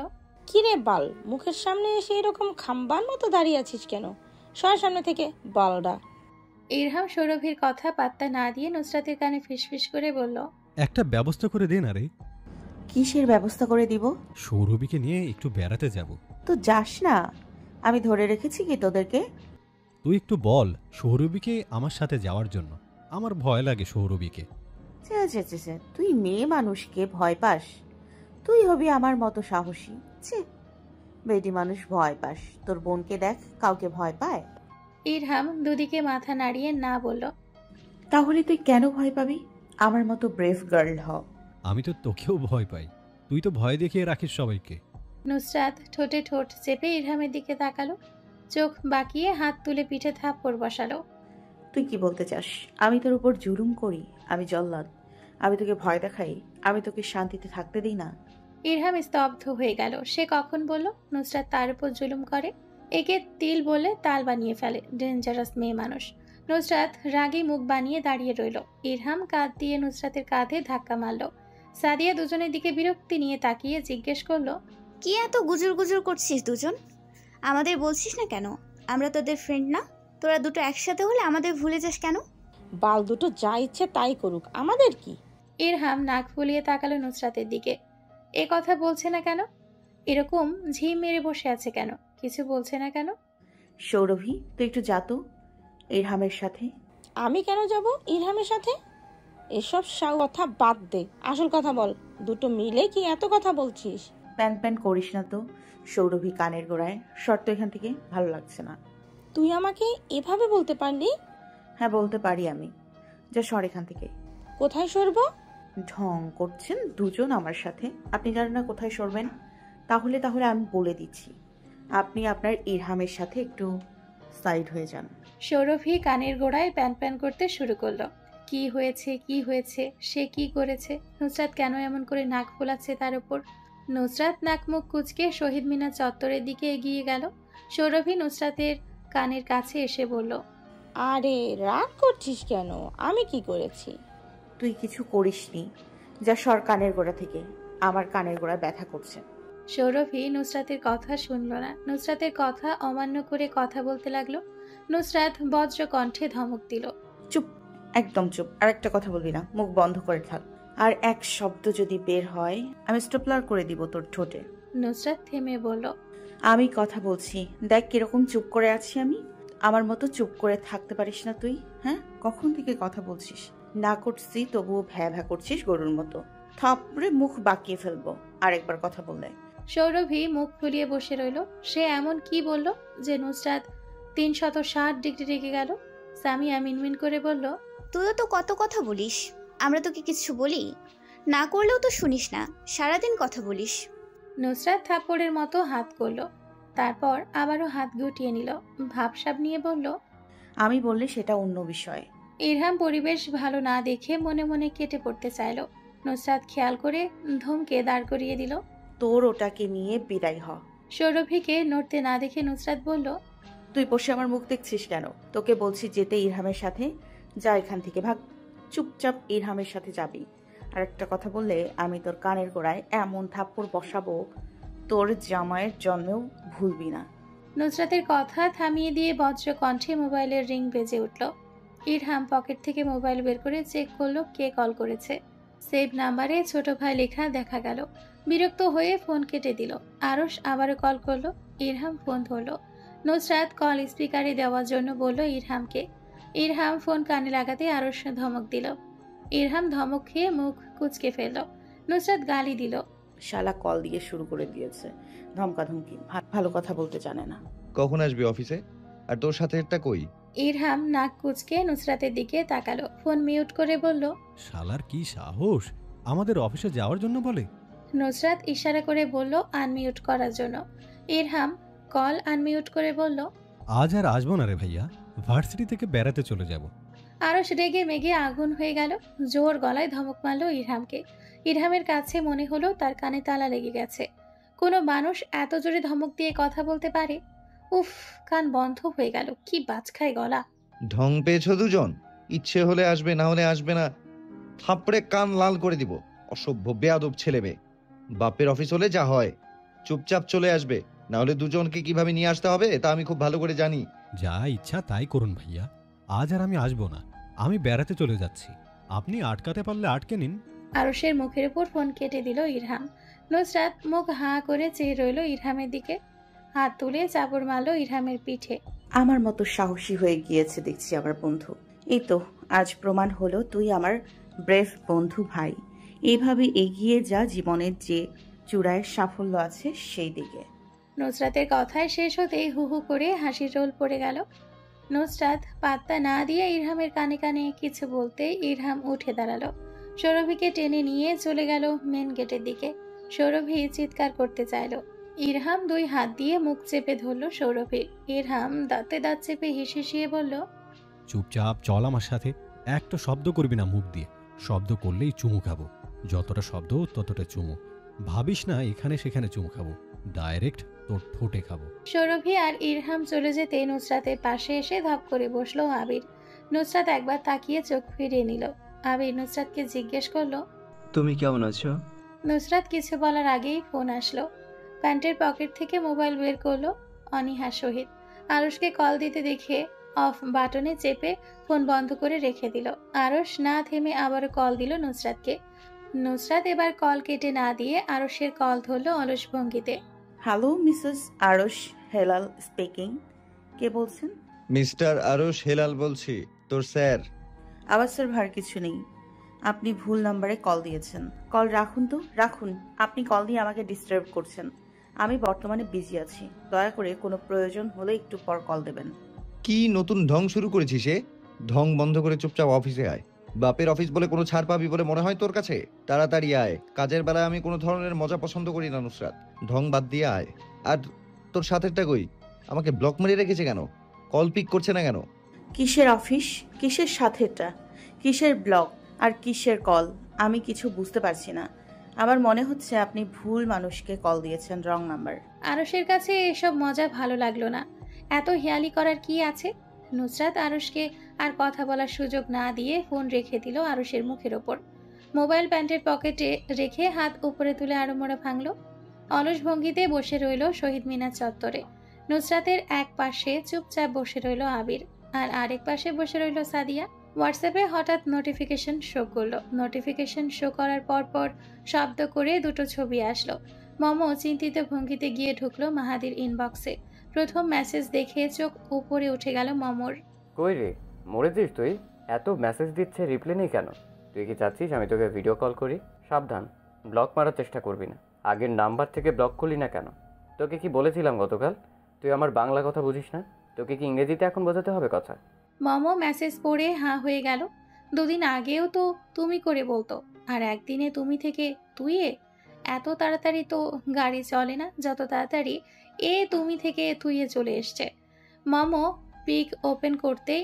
কিরে বাল, মুখের সামনে এসে এরকম খাম্বার মতো দাঁড়িয়ে আছিস কেন? সর সামনে থেকে, বালডা। ইরহাম সৌরভীর কথা পাত্তা না দিয়ে নুসরাতের কানে ফিসফিস করে বলল, একটা ব্যবস্থা করে দে না রে। কিসের ব্যবস্থা করে দিব? সৌরভীকে নিয়ে একটু বেড়াতে যাব। তো যাস না, আমি ধরে রেখেছি কি তোদেরকে? তুই একটু বল সৌরভীকে আমার সাথে যাওয়ার জন্য। আমার ভয় লাগে সৌরভীকে। তুই মেয়ে মানুষকে ভয় পাস? তুই হবি আমার মতো সাহসী? বেটি মানুষ ভয় পাস? তোর বোনকে দেখ, কাউকে ভয় পায়? ইরহাম দুদিকে মাথা নাড়িয়ে না বলল। তাহলে তুই কেন ভয় পাবি? আমার মতো ব্রেভ গার্ল হ। আমি তো তোকেও ভয় পাই, তুই তো ভয় দেখিয়ে রাখিস সবাইকে। নুসরাত ঠোঁটে ঠোঁট চেপে ইরহামের দিকে তাকালো, চোখ বাঁকিয়ে হাত তুলে পিঠে থাপ্পড় বসালো। তুই কি বলতে চাস? আমি তোর উপর জুলুম করি? আমি জল্লাদ? আমি তোকে ভয় দেখাই? আমি তোকে শান্তিতে থাকতে দিই না? ইরহাম স্তব্ধ হয়ে গেল। সে কখন বলল নুসরাত তার উপর জুলুম করে? একে তিল বলে তাল বানিয়ে ফেলে, ডেঞ্জারাস মেয়ে মানুষ। নুসরাত রাগে মুখ বানিয়ে দাঁড়িয়ে রইল। ইরহাম কাঁধ দিয়ে নুসরাতের কাঁধে ধাক্কা মারল। সাদিয়া দুজনের দিকে বিরক্তি নিয়ে তাকিয়ে জিজ্ঞেস করলো, কি এত গুজুর গুজুর করছিস দুজন? আমাদের বলছিস না কেন? আমরা তোদের ফ্রেন্ড না? তোরা দুটো একসাথে হলে আমাদের ভুলে যাস কেন? বাল দুটো যা ইচ্ছে তাই করুক, আমাদের কি? ইরহাম নাক ফুলিয়ে তাকালো নুসরাতের দিকে। এ কথা বলছে না কেন? এরকম ঝিম মেরে বসে আছে কেন? কিছু বলছে না কেন? সৌরভী, তুই একটু যা তো ইরহামের সাথে। আমি কেন যাব ইরহামের সাথে? এসব কথা বাদ দে, আসল কথা বল। দুটো মিলে কি এত কথা বলছিস? প্যান প্যান করিস না তো সৌরভী, কানের গোড়ায় শর্ত এখান থেকে, ভালো লাগছে না। তুই আমাকে এভাবে বলতে পারলি? হ্যাঁ বলতে পারি আমি। যা সর এখান থেকে। কোথায় সরবো? ঢং করছেন দুজন আমার সাথে। আপনি জানেন না কোথায় সরবেন? তাহলে তাহলে আমি বলে দিচ্ছি, আপনি আপনার ইরহামের সাথে একটু সাইড হয়ে যান। সৌরভী কানের গোড়ায় প্যান প্যান করতে শুরু করলো। কি হয়েছে, কি হয়েছে, সে কি করেছে? নুসরাত কেন এমন করে নাক ফোলাচ্ছে তার উপর? নুসরাত নাক মুখ কুচকে শহীদ মিনার চত্বরের দিকে এগিয়ে গেল। সৌরভী নুসরাতের কানের কাছে এসে বলল, আরে রাগ করছিস কেন? আমি কি করেছি? তুই কিছু করিসনি। যা সর কানের গোড়া থেকে, আমার কানের গোড়া ব্যথা করছে। সৌরভী নুসরাতের কথা শুনল না। নুসরাতের কথা অমান্য করে কথা বলতে লাগলো। নুসরাত বজ্র কণ্ঠে ধমক দিল, চুপ, একদম চুপ, আর একটা কথা বলবি না, মুখ বন্ধ করে থাক। আর এক শব্দ যদি বের হয় আমি স্টপলার করে দিব তোর ঠোঁটে। নুসরাত থেমে বলল, আমি কথা বলছি, দেখ কিরকম চুপ করে আছি আমি। আমার মতো চুপ করে থাকতে পারিস না তুই? হ্যাঁ, কখন থেকে কথা বলছিস? না করছি তবুও ভ্যা ভ্যা করছিস গরুর মতো। থাপড়ে মুখ বাঁকিয়ে ফেলবো আরেকবার কথা বললে। সৌরভী মুখ ফুলিয়ে বসে রইল। সে এমন কি বলল যে নুসরাত 360 ডিগ্রি রেগে গেল। সামিয়া মিনমিন করে বলল, তুইও তো কত কথা বলিস, আমরা তোকে কিছু বলি? না করলেও তো শুনিস না, সারাদিন কথা বলিস। নুসরাত থাপ্পড়ের মতো হাত করল, তারপর আবারও হাত গুটিয়ে নিল। ভাবসাব নিয়ে বলল, আমি বললে সেটা অন্য বিষয়। ইরহাম পরিবেশ ভালো না দেখে মনে মনে কেটে পড়তে চাইল। নুসরাত খেয়াল করে ধমকে দাঁড় করিয়ে দিল, তোর ওটাকে নিয়ে বিদায় হ। সৌরভীকে নড়তে না দেখে নুসরাত বলল, তুই বসে আমার মুখ দেখছিস কেন? তোকে বলছি যেতে ইরহামের সাথে, যা এখান থেকে ভাগ। চুপচাপ ইরহামের সাথে যাবি। আর একটা কথা বললে আমি তোর কানের গোড়ায় এমন থাপ্পড় বসাবো তোর জামাইয়ের জন্মেও ভুলবি না। নুসরাতের কথা থামিয়ে দিয়ে বজ্র কণ্ঠে মোবাইলের রিং বেজে উঠল। ইরহাম পকেট থেকে মোবাইল বের করে চেক করলো কে কল করেছে। সেভ নাম্বারে ছোট ভাই লেখা দেখা গেল। বিরক্ত হয়ে ফোন কেটে দিল। আরশ আবারও কল করলো। ইরহাম ফোন ধরলো। নুসরাত কল স্পিকারে দেওয়ার জন্য বলল ইরহামকে। ইরহাম ফোন কানে লাগাতে আরশ ধমক দিল। ইরহাম ধমক খেয়ে মুখ কুচকে ফেলল। নুসরাত গালি দিল, শালা কল দিয়ে শুরু করে দিয়েছে ধমকাধমকি, ভালো কথা বলতে জানে না। কখন আসবি অফিসে? আর তোর সাথে একটা কই? ইরহাম নাক কুচকে নুসরাতের দিকে তাকালো। ফোন মিউট করে বলল, শালার কি সাহস আমাদের অফিসে যাওয়ার জন্য বলে। নুসরাত ইশারা করে বলল আনমিউট করার জন্য। ইরহাম কল আনমিউট করে বলল, আজ আর আসবো না রে ভাইয়া, ভার্সিটি থেকে বেড়াতে চলে যাব। আরশ রেগে মেগে আগুন হয়ে গেল। জোর গলায় ধমক মারল ইরহামকে। ইরহামের কাছে মনে হলো তার কানে তালা লেগে গেছে। কোনো মানুষ এত জোরে ধমক দিয়ে কথা বলতে পারে? উফ, কান বন্ধ হয়ে গেল। কি বাজখায় গলা। ঢং পেয়েছো দুজন? ইচ্ছে হলে আসবে, না হলে আসবে না। থাপড়ে কান লাল করে দিব। অসভ্য বেয়াদব ছেলে মেয়ে। বাপের অফিস হলে যা হয়, চুপচাপ চলে আসবে, না হলে দুজনকে কিভাবে নিয়ে আসতে হবে তা আমি খুব ভালো করে জানি। যা ইচ্ছা তাই করুন ভাইয়া, আজ আর আমি আসবো না, আমি বেড়াতে চলে যাচ্ছি। আপনি আটকাতে পারলে আটকে নিন। আরশের মুখের উপর ফোন কেটে দিল ইরহাম। নুসরাত মুখ হাঁ করে চেয়ে রইল ইরহামের দিকে। হাত তুলে চাপড় মারল ইরহামের পিঠে। আমার মতো সাহসী হয়ে গিয়েছে দেখছি আমার বন্ধু। এই তো আজ প্রমাণ হলো তুই আমার ব্রেভ বন্ধু ভাই। এইভাবে এগিয়ে যা জীবনের যে চূড়ায় সাফল্য আছে সেই দিকে। নুসরাতের কথায় শেষ হতেই হু হু করে হাসির রোল পড়ে গেল। নুসরাত পাত্তা না দিয়ে ইরহামের কানে কানে কিছু বলতে ইরহাম উঠে দাঁড়ালো। সৌরভীকে টেনে নিয়ে চলে গেল মেন গেটের দিকে। সৌরভী চিৎকার করতে চাইল। ইরহাম দুই হাত দিয়ে মুখ চেপে ধরল সৌরভী। ইরহাম দাঁতে দাঁত চেপে হিসিয়ে বলল, চুপচাপ চল আমার সাথে, একটা শব্দ করবি না মুখ দিয়ে, শব্দ করলেই চুমু খাবো। যতটা শব্দ ততটা চুমু, ভাবিস না এখানে সেখানে চুমু খাবো, ডাইরেক্ট তোর ঠোঁটে খাবো। সৌরভী আর ইরহাম চলে যেতে নুসরাতের পাশে এসে ধপ করে বসলো আবির। নুসরাত একবার তাকিয়ে চোখ ফিরিয়ে নিল। আবির নুসরাতকে জিজ্ঞেস করলো, তুমি কেমন আছো? নুসরাত কিছু বলার আগেই ফোন আসলো। প্যান্টের পকেট থেকে মোবাইল বের করলো। অনীহার সহিত। আরশকে কল দিতে দেখে অফ বাটনে চেপে ফোন বন্ধ করে রেখে দিল। আরশ না থেমে আবারও কল দিল নুসরাতকে। নুসরাত এবার কল কেটে না দিয়ে আরশের কল ধরল অলস ভঙ্গিতে। হ্যালো মিসেস আরশ হেলাল স্পিকিং। কে বলছেন? মিস্টার আরশ হেলাল বলছি, তোর স্যার। আবার স্যার ভার কিছু নেই, আপনি ভুল নাম্বারে কল দিয়েছেন। কল রাখুন তো, রাখুন। আপনি কল দিয়ে আমাকে ডিস্টার্ব করছেন। আমি বর্তমানে বিজি আছি, দয়া করে কোনো প্রয়োজন হলে একটু পর কল দেবেন। কি নতুন ঢং শুরু করেছিস সে? ঢং বন্ধ করে চুপচাপ অফিসে আয়। বাপের অফিস বলে কোনো ছাড় পাবি বলে মনে হয় তোর কাছে? তাড়াতাড়ি আয়, কাজের বেলায় আমি কোনো ধরনের মজা পছন্দ করি না নুসরাত। ঢং বাদ দিয়ে আয়। আর তোর সাথেরটা কই? আমাকে ব্লক মেরে রেখেছে কেন? কল পিক করছে না কেন? কিসের অফিস, কিসের সাথেটা, কিসের ব্লগ আর কিসের কল আমি কিছু বুঝতে পারছি না। আমার মনে হচ্ছে আপনি ভুল মানুষকে কল দিয়েছেন, রং নাম্বার। আরশের কাছে এসব মজা ভালো লাগলো না। এত হেয়ালি করার কি আছে? নুসরাত আরশকে আর কথা বলার সুযোগ না দিয়ে ফোন রেখে দিল আরশের মুখের ওপর। মোবাইল প্যান্টের পকেটে রেখে হাত উপরে তুলে আড়মোড়া ভাঙল। অলস ভঙ্গিতে বসে রইল শহীদ মিনার চত্বরে। নুসরাতের এক পাশে চুপচাপ বসে রইল আবির, আর আরেক পাশে বসে রইল সাদিয়া। হোয়াটসঅ্যাপে হঠাৎ নোটিফিকেশন শো করলো। নোটিফিকেশন শো করার পর শব্দ করে দুটো ছবি আসলো। মমো চিন্তিত ভঙ্গিতে গিয়ে ঢুকলো মাহাদির ইনবক্সে। প্রথম মেসেজ দেখে চোখ উপরে উঠে গেল মমোর। কই রে, মরেছিস তুই? এত মেসেজ দিচ্ছে, রিপ্লাই নেই কেন? তুই কি চাচ্ছিস আমি তোকে ভিডিও কল করি? সাবধান, ব্লক মারার চেষ্টা করবি না। আগের নাম্বার থেকে ব্লক করলি না কেন? তোকে কি বলেছিলাম গতকাল? তুই আমার বাংলা কথা বুঝিস না? তোকে কি ইংরেজিতে এখন বোঝাতে হবে কথা? মমো মেসেজ পড়ে হাঁ হয়ে গেল। দুদিন আগেও তো তুমি করে বলতো, আর একদিনে তুমি থেকে তুইয়ে। এত তাড়াতাড়ি তো গাড়ি চলে না, যত তাড়াতাড়ি তুমি থেকে তুইয়ে চলে এসছে। মমো পিক ওপেন করতেই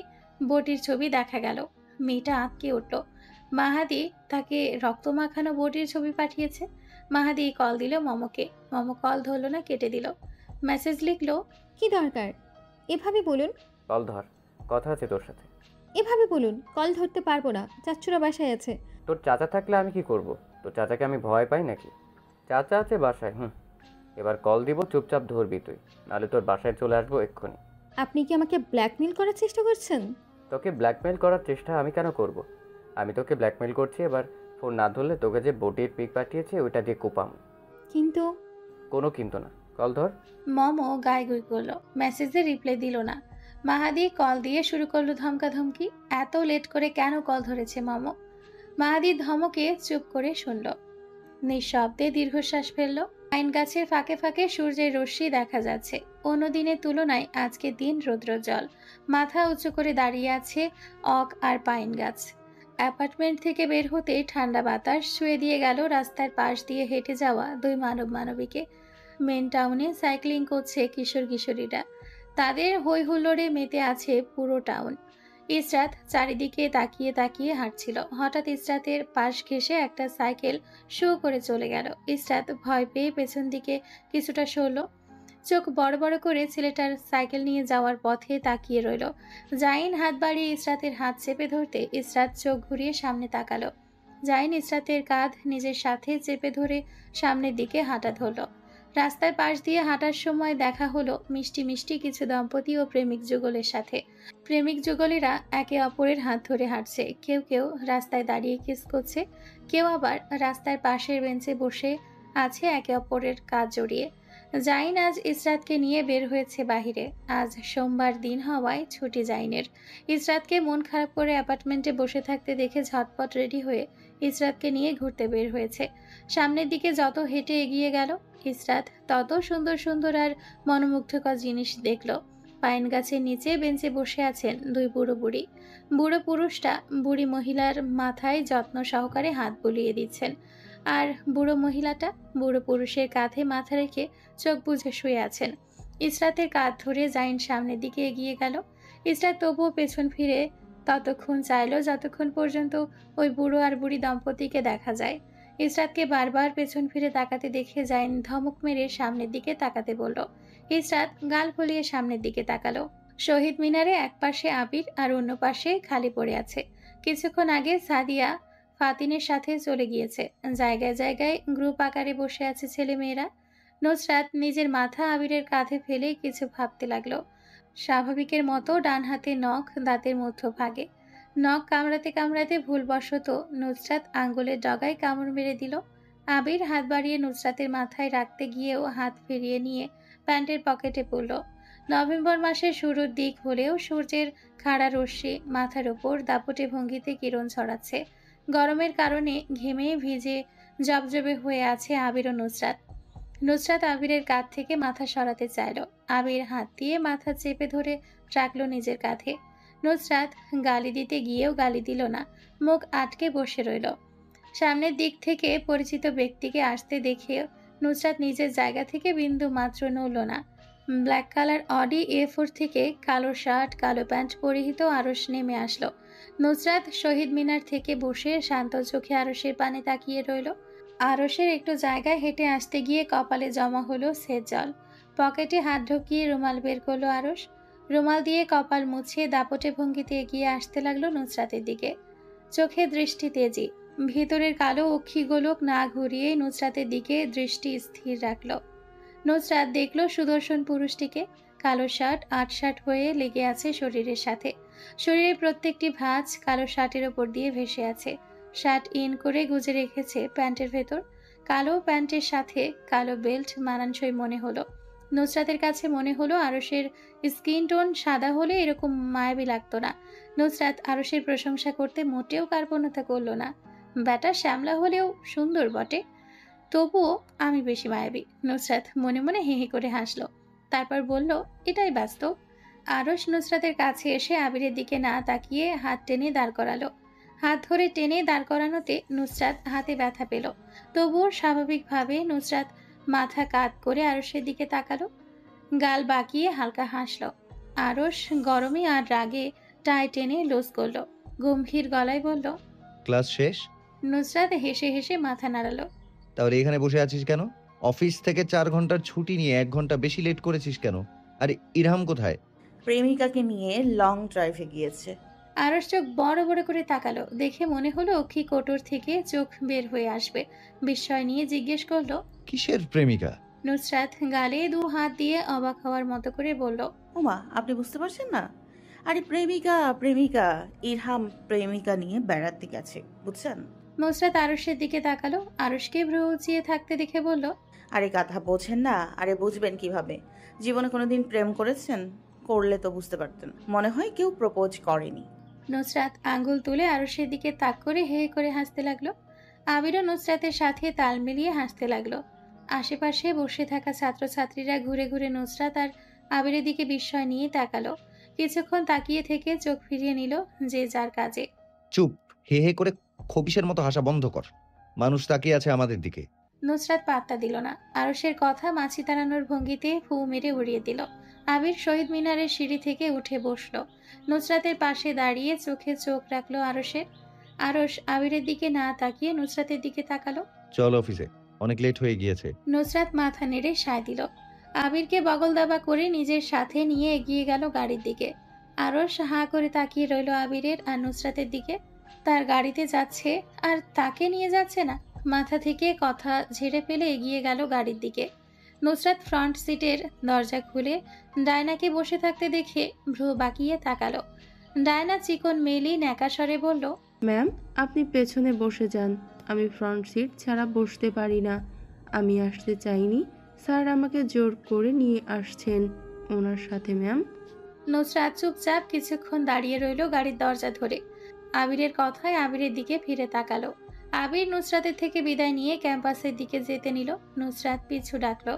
বটির ছবি দেখা গেল। মেয়েটা আঁতকে উঠল। মাহাদি তাকে রক্তমাখানো বটির ছবি পাঠিয়েছে। মাহাদি কল দিল মমোকে। মমো কল ধরল না, কেটে দিল। মেসেজ লিখলো, কি দরকার? এভাবে বলুন। কল ধর, কথা আছে তোর সাথে। এভাবে বলুন, কল ধরতে পারবো না, চাচ্চুরা বাসায় আছে। তোর চাচা থাকলে আমি কি করব? তোর চাচাকে আমি ভয় পাই নাকি? চাচা আছে বাসায়। এবার কল দিব, চুপচাপ ধরবি তুই, নাহলে তোর বাসায় চলে আসবো এক্ষুনি। আপনি কি আমাকে ব্ল্যাকমেল করার চেষ্টা করছেন? তোকে ব্ল্যাকমেল করার চেষ্টা আমি কেন করব? আমি তোকে ব্ল্যাকমেল করছি। এবার ফোন না ধরলে তোকে যে বটির পিক পাঠিয়েছে ওইটা দিয়ে কোপাম। কিন্তু কোনো কিন্তু না, কল ধর। মমো গাইগুই করলো, মেসেজে রিপ্লাই দিল না। মাহাদি কল দিয়ে শুরু করলো ধমকাধমকি। এত লেট করে কেন কল ধরেছে মমো? মাহাদি ধমকে চুপ করে শুনল। নিঃশব্দে দীর্ঘশ্বাস ফেললো। পাইন গাছের ফাঁকে ফাঁকে সূর্যের রশ্মি দেখা যাচ্ছে। অন্য দিনের তুলনায় আজকে দিন রৌদ্রোজ্জ্বল। মাথা উঁচু করে দাঁড়িয়ে আছে অক আর পাইন গাছ। অ্যাপার্টমেন্ট থেকে বের হতে ঠান্ডা বাতাস ছুঁয়ে দিয়ে গেল রাস্তার পাশ দিয়ে হেঁটে যাওয়া দুই মানব মানবীকে। মেন টাউনে সাইক্লিং করছে কিশোর কিশোরীরা। তাদের হই হুল্লোড়ে মেতে আছে পুরো টাউন। ইসরাত চারিদিকে তাকিয়ে তাকিয়ে হাঁটছিল। হঠাৎ ইসরাতের পাশ ঘেঁষে একটা সাইকেল শু করে চলে গেল। ইসরাত ভয় পেয়ে পেছন দিকে কিছুটা সরল। চোখ বড় বড় করে ছেলেটার সাইকেল নিয়ে যাওয়ার পথে তাকিয়ে রইল। জাইন হাত বাড়িয়ে ইসরাতের হাত চেপে ধরতে ইসরাত চোখ ঘুরিয়ে সামনে তাকালো। জাইন ইসরাতের কাঁধ নিজের সাথে চেপে ধরে সামনের দিকে হাঁটা ধরল। রাস্তার পাশ দিয়ে হাঁটার সময় দেখা হলো মিষ্টি মিষ্টি কিছু দম্পতি ও প্রেমিক যুগলের সাথে। প্রেমিক যুগলীরা একে অপরের হাত ধরে হাঁটছে। কেউ কেউ রাস্তায় দাঁড়িয়ে কিস করছে, কেউ আবার রাস্তার পাশের বেঞ্চে বসে আছে একে অপরের কাঁধ জড়িয়ে। জাইন আজ ইসরাতকে নিয়ে বের হয়েছে বাহিরে। আজ সোমবার দিন হওয়ায় ছুটি জাইনের। ইসরাতকে মন খারাপ করে অ্যাপার্টমেন্টে বসে থাকতে দেখে ঝটপট রেডি হয়ে ইসরাতকে নিয়ে ঘুরতে বের হয়েছে। সামনের দিকে যত হেঁটে এগিয়ে গেল ইসরাত তত সুন্দর সুন্দর আর মনোমুগ্ধকর জিনিস দেখল। পাইন গাছের নিচে বেঞ্চে বসে আছেন দুই বুড়ো বুড়ি। বুড়ো পুরুষটা বুড়ি মহিলার মাথায় যত্ন সহকারে হাত বুলিয়ে দিচ্ছেন, আর বুড়ো মহিলাটা বুড়ো পুরুষের কাঁধে মাথা রেখে চোখ বুজে শুয়ে আছেন। ইসরাতের কাঁধ ধরে জাইন সামনের দিকে এগিয়ে গেল। ইসরাত তবুও পেছন ফিরে ততক্ষণ চাইল যতক্ষণ পর্যন্ত ওই বুড়ো আর বুড়ি দম্পতিকে দেখা যায়। ইসরাতকে বারবার পেছন ফিরে তাকাতে দেখে জাইন ধমক মেরে সামনের দিকে তাকাতে বলল। ইসরাত গাল ফুলিয়ে সামনের দিকে তাকালো। শহীদ মিনারে এক পাশে আবির আর অন্য পাশে খালি পড়ে আছে। কিছুক্ষণ আগে সাদিয়া ফাতিনের সাথে চলে গিয়েছে। জায়গায় জায়গায় গ্রুপ আকারে বসে আছে ছেলে মেয়েরা। নুসরাত নিজের মাথা আবিরের কাঁধে ফেলে কিছু ভাবতে লাগলো। স্বাভাবিকের মতো ডান হাতে নখ দাঁতের মধ্যভাগে, নখ কামড়াতে কামড়াতে ভুলবশত নুসরাত আঙ্গুলের ডগায় কামড় মেরে দিল। আবির হাত বাড়িয়ে নুসরাতের মাথায় রাখতে গিয়েও হাত ফিরিয়ে নিয়ে প্যান্টের পকেটে পড়ল। নভেম্বর মাসের শুরুর দিক হলেও সূর্যের খাড়া রশ্মি মাথার ওপর দাপটে ভঙ্গিতে কিরণ ছড়াচ্ছে। গরমের কারণে ঘেমে ভিজে জবজবে হয়ে আছে আবির ও নুসরাত। নুসরাত আবিরের কাঁধ থেকে মাথা সরাতে চাইল। আবির হাত দিয়ে মাথা চেপে ধরে রাখলো নিজের কাঁধে। নুসরাত গালি দিতে গিয়েও গালি দিল না, মুখ আটকে বসে রইল। সামনের দিক থেকে পরিচিত ব্যক্তিকে আসতে দেখে নুসরাত নিজের জায়গা থেকে বিন্দু মাত্র নড়ল না। ব্ল্যাক কালার অডি A4 থেকে কালো শার্ট কালো প্যান্ট পরিহিত আরশ নেমে আসলো। নুসরাত শহীদ মিনার থেকে বসে শান্ত চোখে আরশের পানে তাকিয়ে রইল। আরশের একটু জায়গায় হেঁটে আসতে গিয়ে কপালে জমা হলো সেচ জল। পকেটে হাত ঢুকিয়ে রুমাল বের করলো আরশ। রুমাল দিয়ে কপাল মুছে দাপটে ভঙ্গিতে এগিয়ে আসতে লাগলো নুসরাতের দিকে। চোখে দৃষ্টি তেজি, ভেতরের কালো অক্ষিগোলক না ঘুরিয়ে নুসরাতের দিকে দৃষ্টি স্থির রাখলো। নুসরাত দেখলো সুদর্শন পুরুষটিকে। কালো শার্ট আটশার্ট হয়ে লেগে আছে শরীরের সাথে। শরীরের প্রত্যেকটি ভাঁজ কালো শার্টের ওপর দিয়ে ভেসে আছে। শার্ট ইন করে গুজে রেখেছে প্যান্টের ভেতর। কালো প্যান্টের সাথে কালো বেল্ট মানানসই মনে হলো। নুসরাতের কাছে মনে হলো আরশের স্কিন টোন সাদা হলে এরকম মায়াবী লাগতো না। নুসরাত আরশের প্রশংসা করতে মোটেও কার্পণ্যতা করলো না। ব্যাটা শ্যামলা হলেও সুন্দর বটে, তবুও আমি বেশি মায়াবী। নুসরাত মনে মনে হি হি করে হাসলো, তারপর বলল, এটাই বাস্তব। আরশ নুসরাতের কাছে এসে আবিরের দিকে না তাকিয়ে হাত টেনে দাঁড় করালো। হাত ধরে টেনে দাঁড় করানোতে নুসরাত হাতে ব্যথা পেল। তবুও স্বাভাবিকভাবে নুসরাত মাথা কাত করে আরশের দিকে তাকালো, গাল বাঁকিয়ে হালকা হাসলো। আরশ গরমে আর রাগে টাই টেনে লুজ করলো, গম্ভীর গলায় বলল, ক্লাস শেষ? নুসরাত হেসে হেসে মাথা নাড়ালো। তাহলে এখানে বসে আছিস কেন? অফিস থেকে 4 ঘন্টার ছুটি নিয়ে 1 ঘন্টা বেশি লেট করেছিস কেন? আরে ইরহাম কোথায়? প্রেমিকাকে নিয়ে লং ড্রাইভে গিয়েছে। আরশ চোখ বড় বড় করে তাকালো। দেখে মনে হলো অক্ষি কোটর থেকে চোখ বের হয়ে আসবে। বিস্ময় নিয়ে জিজ্ঞেস করলো, কিসের প্রেমিকা? নুসরাত গালে 2 হাত দিয়ে অবাক হওয়ার মতো করে বলল, ওমা, আপনি বুঝতে পারছেন না? আরে প্রেমিকা প্রেমিকা, ইরহাম প্রেমিকা নিয়ে বেড়াতে গেছে, বুঝছেন? নুসরাত আরশের দিকে তাকালো। আরশকে ভ্রু উঁচিয়ে থাকতে দেখে বলল, আরে কথা বোঝেন না? আরে বুঝবেন কিভাবে? জীবনে কোনোদিন প্রেম করেছেন? করলে তো বুঝতে পারতেন। মনে হয় কেউ প্রপোজ করেনি। নুসরাত আঙ্গুল তুলে আরশের দিকে তাক করে হে করে হাসতে লাগলো। আবিরও নুসরাতের সাথে তাল মিলিয়ে হাসতে লাগলো। আশেপাশে বসে থাকা ছাত্রছাত্রীরা ঘুরে ঘুরে নুসরাত আর আবিরের দিকে বিস্ময় নিয়ে তাকালো। কিছুক্ষণ তাকিয়ে থেকে চোখ ফিরিয়ে নিল যে যার কাজে। চুপ, হে হে করে খবিশের মতো হাসা বন্ধ কর। মানুষ তাকিয়ে আছে আমাদের দিকে। নুসরাত পাত্তা দিল না। আরশের কথা মাছি তাড়ানোর ভঙ্গিতে ফু মেরে উড়িয়ে দিল। আবির শহীদ মিনারের সিঁড়ি থেকে উঠে বসলো। নুসরাতের পাশে দাঁড়িয়ে চোখে চোখ রাখলো আরশের। আরশ আবিরের দিকে না তাকিয়ে নুসরাতের দিকে তাকালো। চল অফিসে, অনেক লেট হয়ে গিয়েছে। নুসরাত মাথা নেড়ে সায় দিল। আবিরকে বগল দাবা করে নিজের সাথে নিয়ে এগিয়ে গেল গাড়ির দিকে। আরশ হাঁ করে তাকিয়ে রইল আবিরের আর নুসরাতের দিকে। তার গাড়িতে যাচ্ছে আর তাকে নিয়ে যাচ্ছে না। মাথা থেকে কথা ঝেড়ে ফেলে এগিয়ে গেল গাড়ির দিকে। নুসরাত ফ্রন্ট সিটের দরজা খুলে ডায়নাকে বসে থাকতে দেখে ভ্রু বাঁকিয়ে তাকালো। ডায়না চিকন মেলি ন্যাকাস্বরে বলল, ম্যাম, আপনি পেছনে বসে যান। আমি ফ্রন্ট সিট ছাড়া বসতে পারি না। আমি আসতে চাইনি, স্যার আমাকে জোর করে নিয়ে আসছেন ওনার সাথে ম্যাম। নুসরাত চুপচাপ কিছুক্ষণ দাঁড়িয়ে রইল গাড়ির দরজা ধরে। আবিরের কথায় আবিরের দিকে ফিরে তাকালো। আবির নুসরাতের থেকে বিদায় নিয়ে ক্যাম্পাসের দিকে যেতে নিল। নুসরাত পিছু ডাকলো,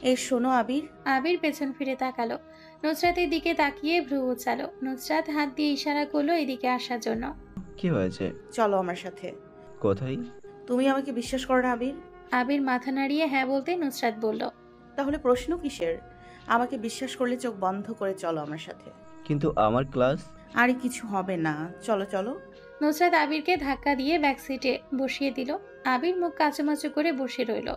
এই শোনো আবির। আবির পেছন ফিরে তাকালো। নুসরাতের দিকে তাকিয়ে ভ্রু উচালো। নুসরাত হাত দিয়ে ইশারা করলো এদিকে আসার জন্য। কি হয়েছে? চলো আমার সাথে। কোথায়? তুমি আমাকে বিশ্বাস করো না আবির? আবির মাথা নাড়িয়ে হ্যাঁ বলতে নুসরাত বলল, তাহলে প্রশ্ন কিসের? আমাকে বিশ্বাস করলে চোখ বন্ধ করে চলো আমার সাথে। কিন্তু আমার ক্লাস। আরে কিছু হবে না, চলো চলো। নুসরাত আবিরকে ধাক্কা দিয়ে ব্যাক সিটে বসিয়ে দিল। আবির মুখ কাচুমাচু করে বসে রইল।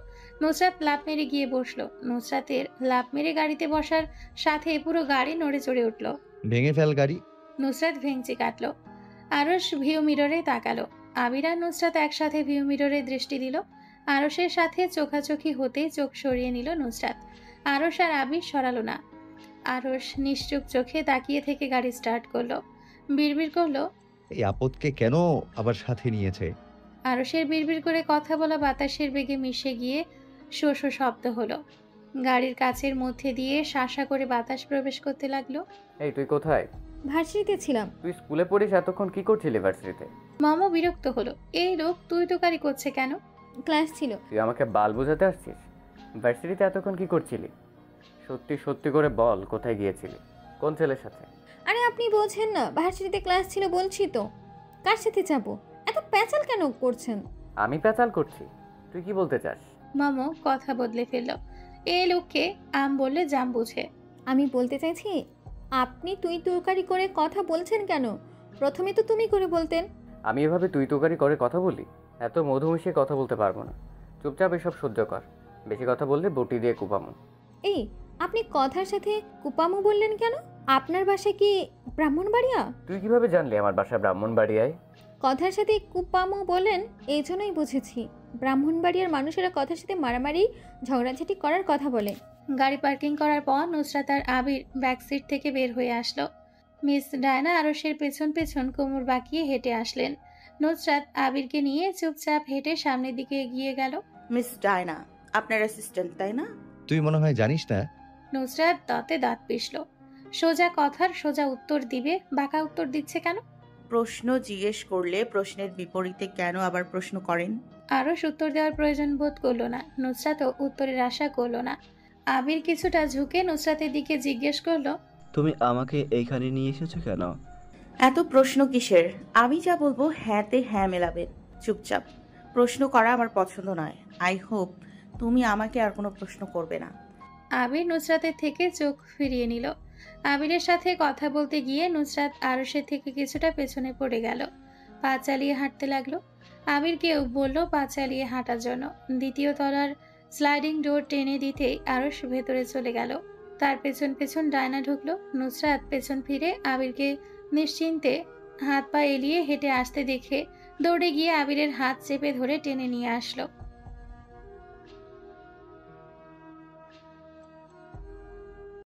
নুসরাত লাফ মেরে গিয়ে বসলো। নুসরাতের লাফ মেরে গাড়িতে বসার সাথে পুরো গাড়ি নড়ে চড়ে উঠল। ভেঙে ফেল গাড়ি। নুসরাত ভেঙচি কাটলো। আরশ ভিউ মিররে তাকালো। আবির আর নুসরাত একসাথে ভিউ মিররে দৃষ্টি দিল। আরসের সাথে চোখাচোখি হতেই চোখ সরিয়ে নিল নুসরাত। আরস আর আবির সরালো না। আরস নিশ্চুপ চোখে তাকিয়ে থেকে গাড়ি স্টার্ট করলো। বিড়বিড় করলো, এই আপদকে কেন আবার সাথে নিয়েছে? আরসের বিড়বিড় করে কথা বলা বাতাসের বেগে মিশে গিয়ে শো শো শব্দ হলো। গাড়ির কাচের মধ্যে দিয়ে শাঁসা করে বাতাস প্রবেশ করতে লাগলো। এই তুই কোথায়? ভার্সিটিতে ছিলাম। তুই স্কুলে পড়িস, এতক্ষণ কি করছিলি ভার্সিটিতে? মামা বিরক্ত হলো, এই লোক তুই তোকারি করছে কেন? ক্লাস ছিল। তুই আমাকে বাল বোঝাতে আসছিস? ভার্সিটিতে এতক্ষণ কি করছিলি? সত্যি সত্যি করে বল, কোথায় গিয়েছিলি, কোন ছেলের সাথে? আরে আপনি বোঝেন না, ভার্সিটিতে ক্লাস ছিল বলছি তো। কার সাথে যাবো? এত প্যাচাল কেন করছেন? আমি প্যাচাল করছি? তুই কি বলতে চাস? মামা কথা বদলে ফেললো। এই লোককে আম বললে জাম বুঝে। আমি বলতে চাইছি, আপনি তুই তরকারি করে কথা বলছেন কেন? প্রথমে তো তুমি করে বলতেন। আমি এভাবে তুই তোকারি করে কথা বলি? এত মধু মিশিয়ে কথা বলতে পারবো না। চুপচাপ এসব সহ্য কর। বেশি কথা বললে বটি দিয়ে কুপামো। এই আপনি কথার সাথে কুপামু বললেন কেন? আপনার বাসা কি ব্রাহ্মণবাড়িয়া? তুই কিভাবে জানলি আমার বাসা ব্রাহ্মণবাড়িয়ায়? কথার সাথে কুপামু বলেন এই জন্যই বুঝেছি। ব্রাহ্মণবাড়িয়ার মানুষেরা কথার সাথে মারামারি ঝগড়াঝাটি করার কথা বলে। গাড়ি পার্কিং করার পর নুসরাত আর আবির ব্যাক সিট থেকে বের হয়ে আসলো। মিস ডায়না আরসের পেছন পেছন কোমর বাঁকিয়ে হেঁটে আসলেন। নুসরাত আবিরকে নিয়ে চুপচাপ হেঁটে সামনের দিকে এগিয়ে গেল। মিস ডায়না আপনার অ্যাসিস্ট্যান্ট তাই না? তুই মনে হয় জানিস না। নুসরাত দাঁতে দাঁত পিষল। সোজা কথার সোজা উত্তর দিবে, বাঁকা উত্তর দিচ্ছে কেন? প্রশ্ন জিজ্ঞেস করলে প্রশ্নের বিপরীতে কেন আবার প্রশ্ন করেন? আরস উত্তর দেওয়ার প্রয়োজন বোধ করলো না। নুসরাতও উত্তরের আশা করলো না। আবির কিছুটা ঝুঁকে নুসরাতের দিকে জিজ্ঞেস করলো, তুমি আমাকে এইখানে নিয়ে এসেছো কেন? এত প্রশ্ন কিসের? আমি যা বলবো হ্যাঁতে হ্যাঁ মেলাবেন। চুপচাপ। প্রশ্ন করা আমার পছন্দ নয়। আই হোপ তুমি আমাকে আর কোনো প্রশ্ন করবে না। আবির নুসরাতের থেকে চোখ ফিরিয়ে নিল। আবিরের সাথে কথা বলতে গিয়ে নুসরাত আরসের থেকে কিছুটা পেছনে পড়ে গেল। পা চালিয়ে হাঁটতে লাগলো। আবিরকেও বলল পা চালিয়ে হাঁটার জন্য। দ্বিতীয় তলার স্লাইডিং ডোর টেনে দিতেই আরস ভেতরে চলে গেল। তার পেছন পেছন ডায়না ঢুকলো। নুসরাত পেছন ফিরে আবিরকে নিশ্চিন্তে হাত পা এলিয়ে হেঁটে আসতে দেখে দৌড়ে গিয়ে আবিরের হাত চেপে ধরে টেনে নিয়ে আসলো।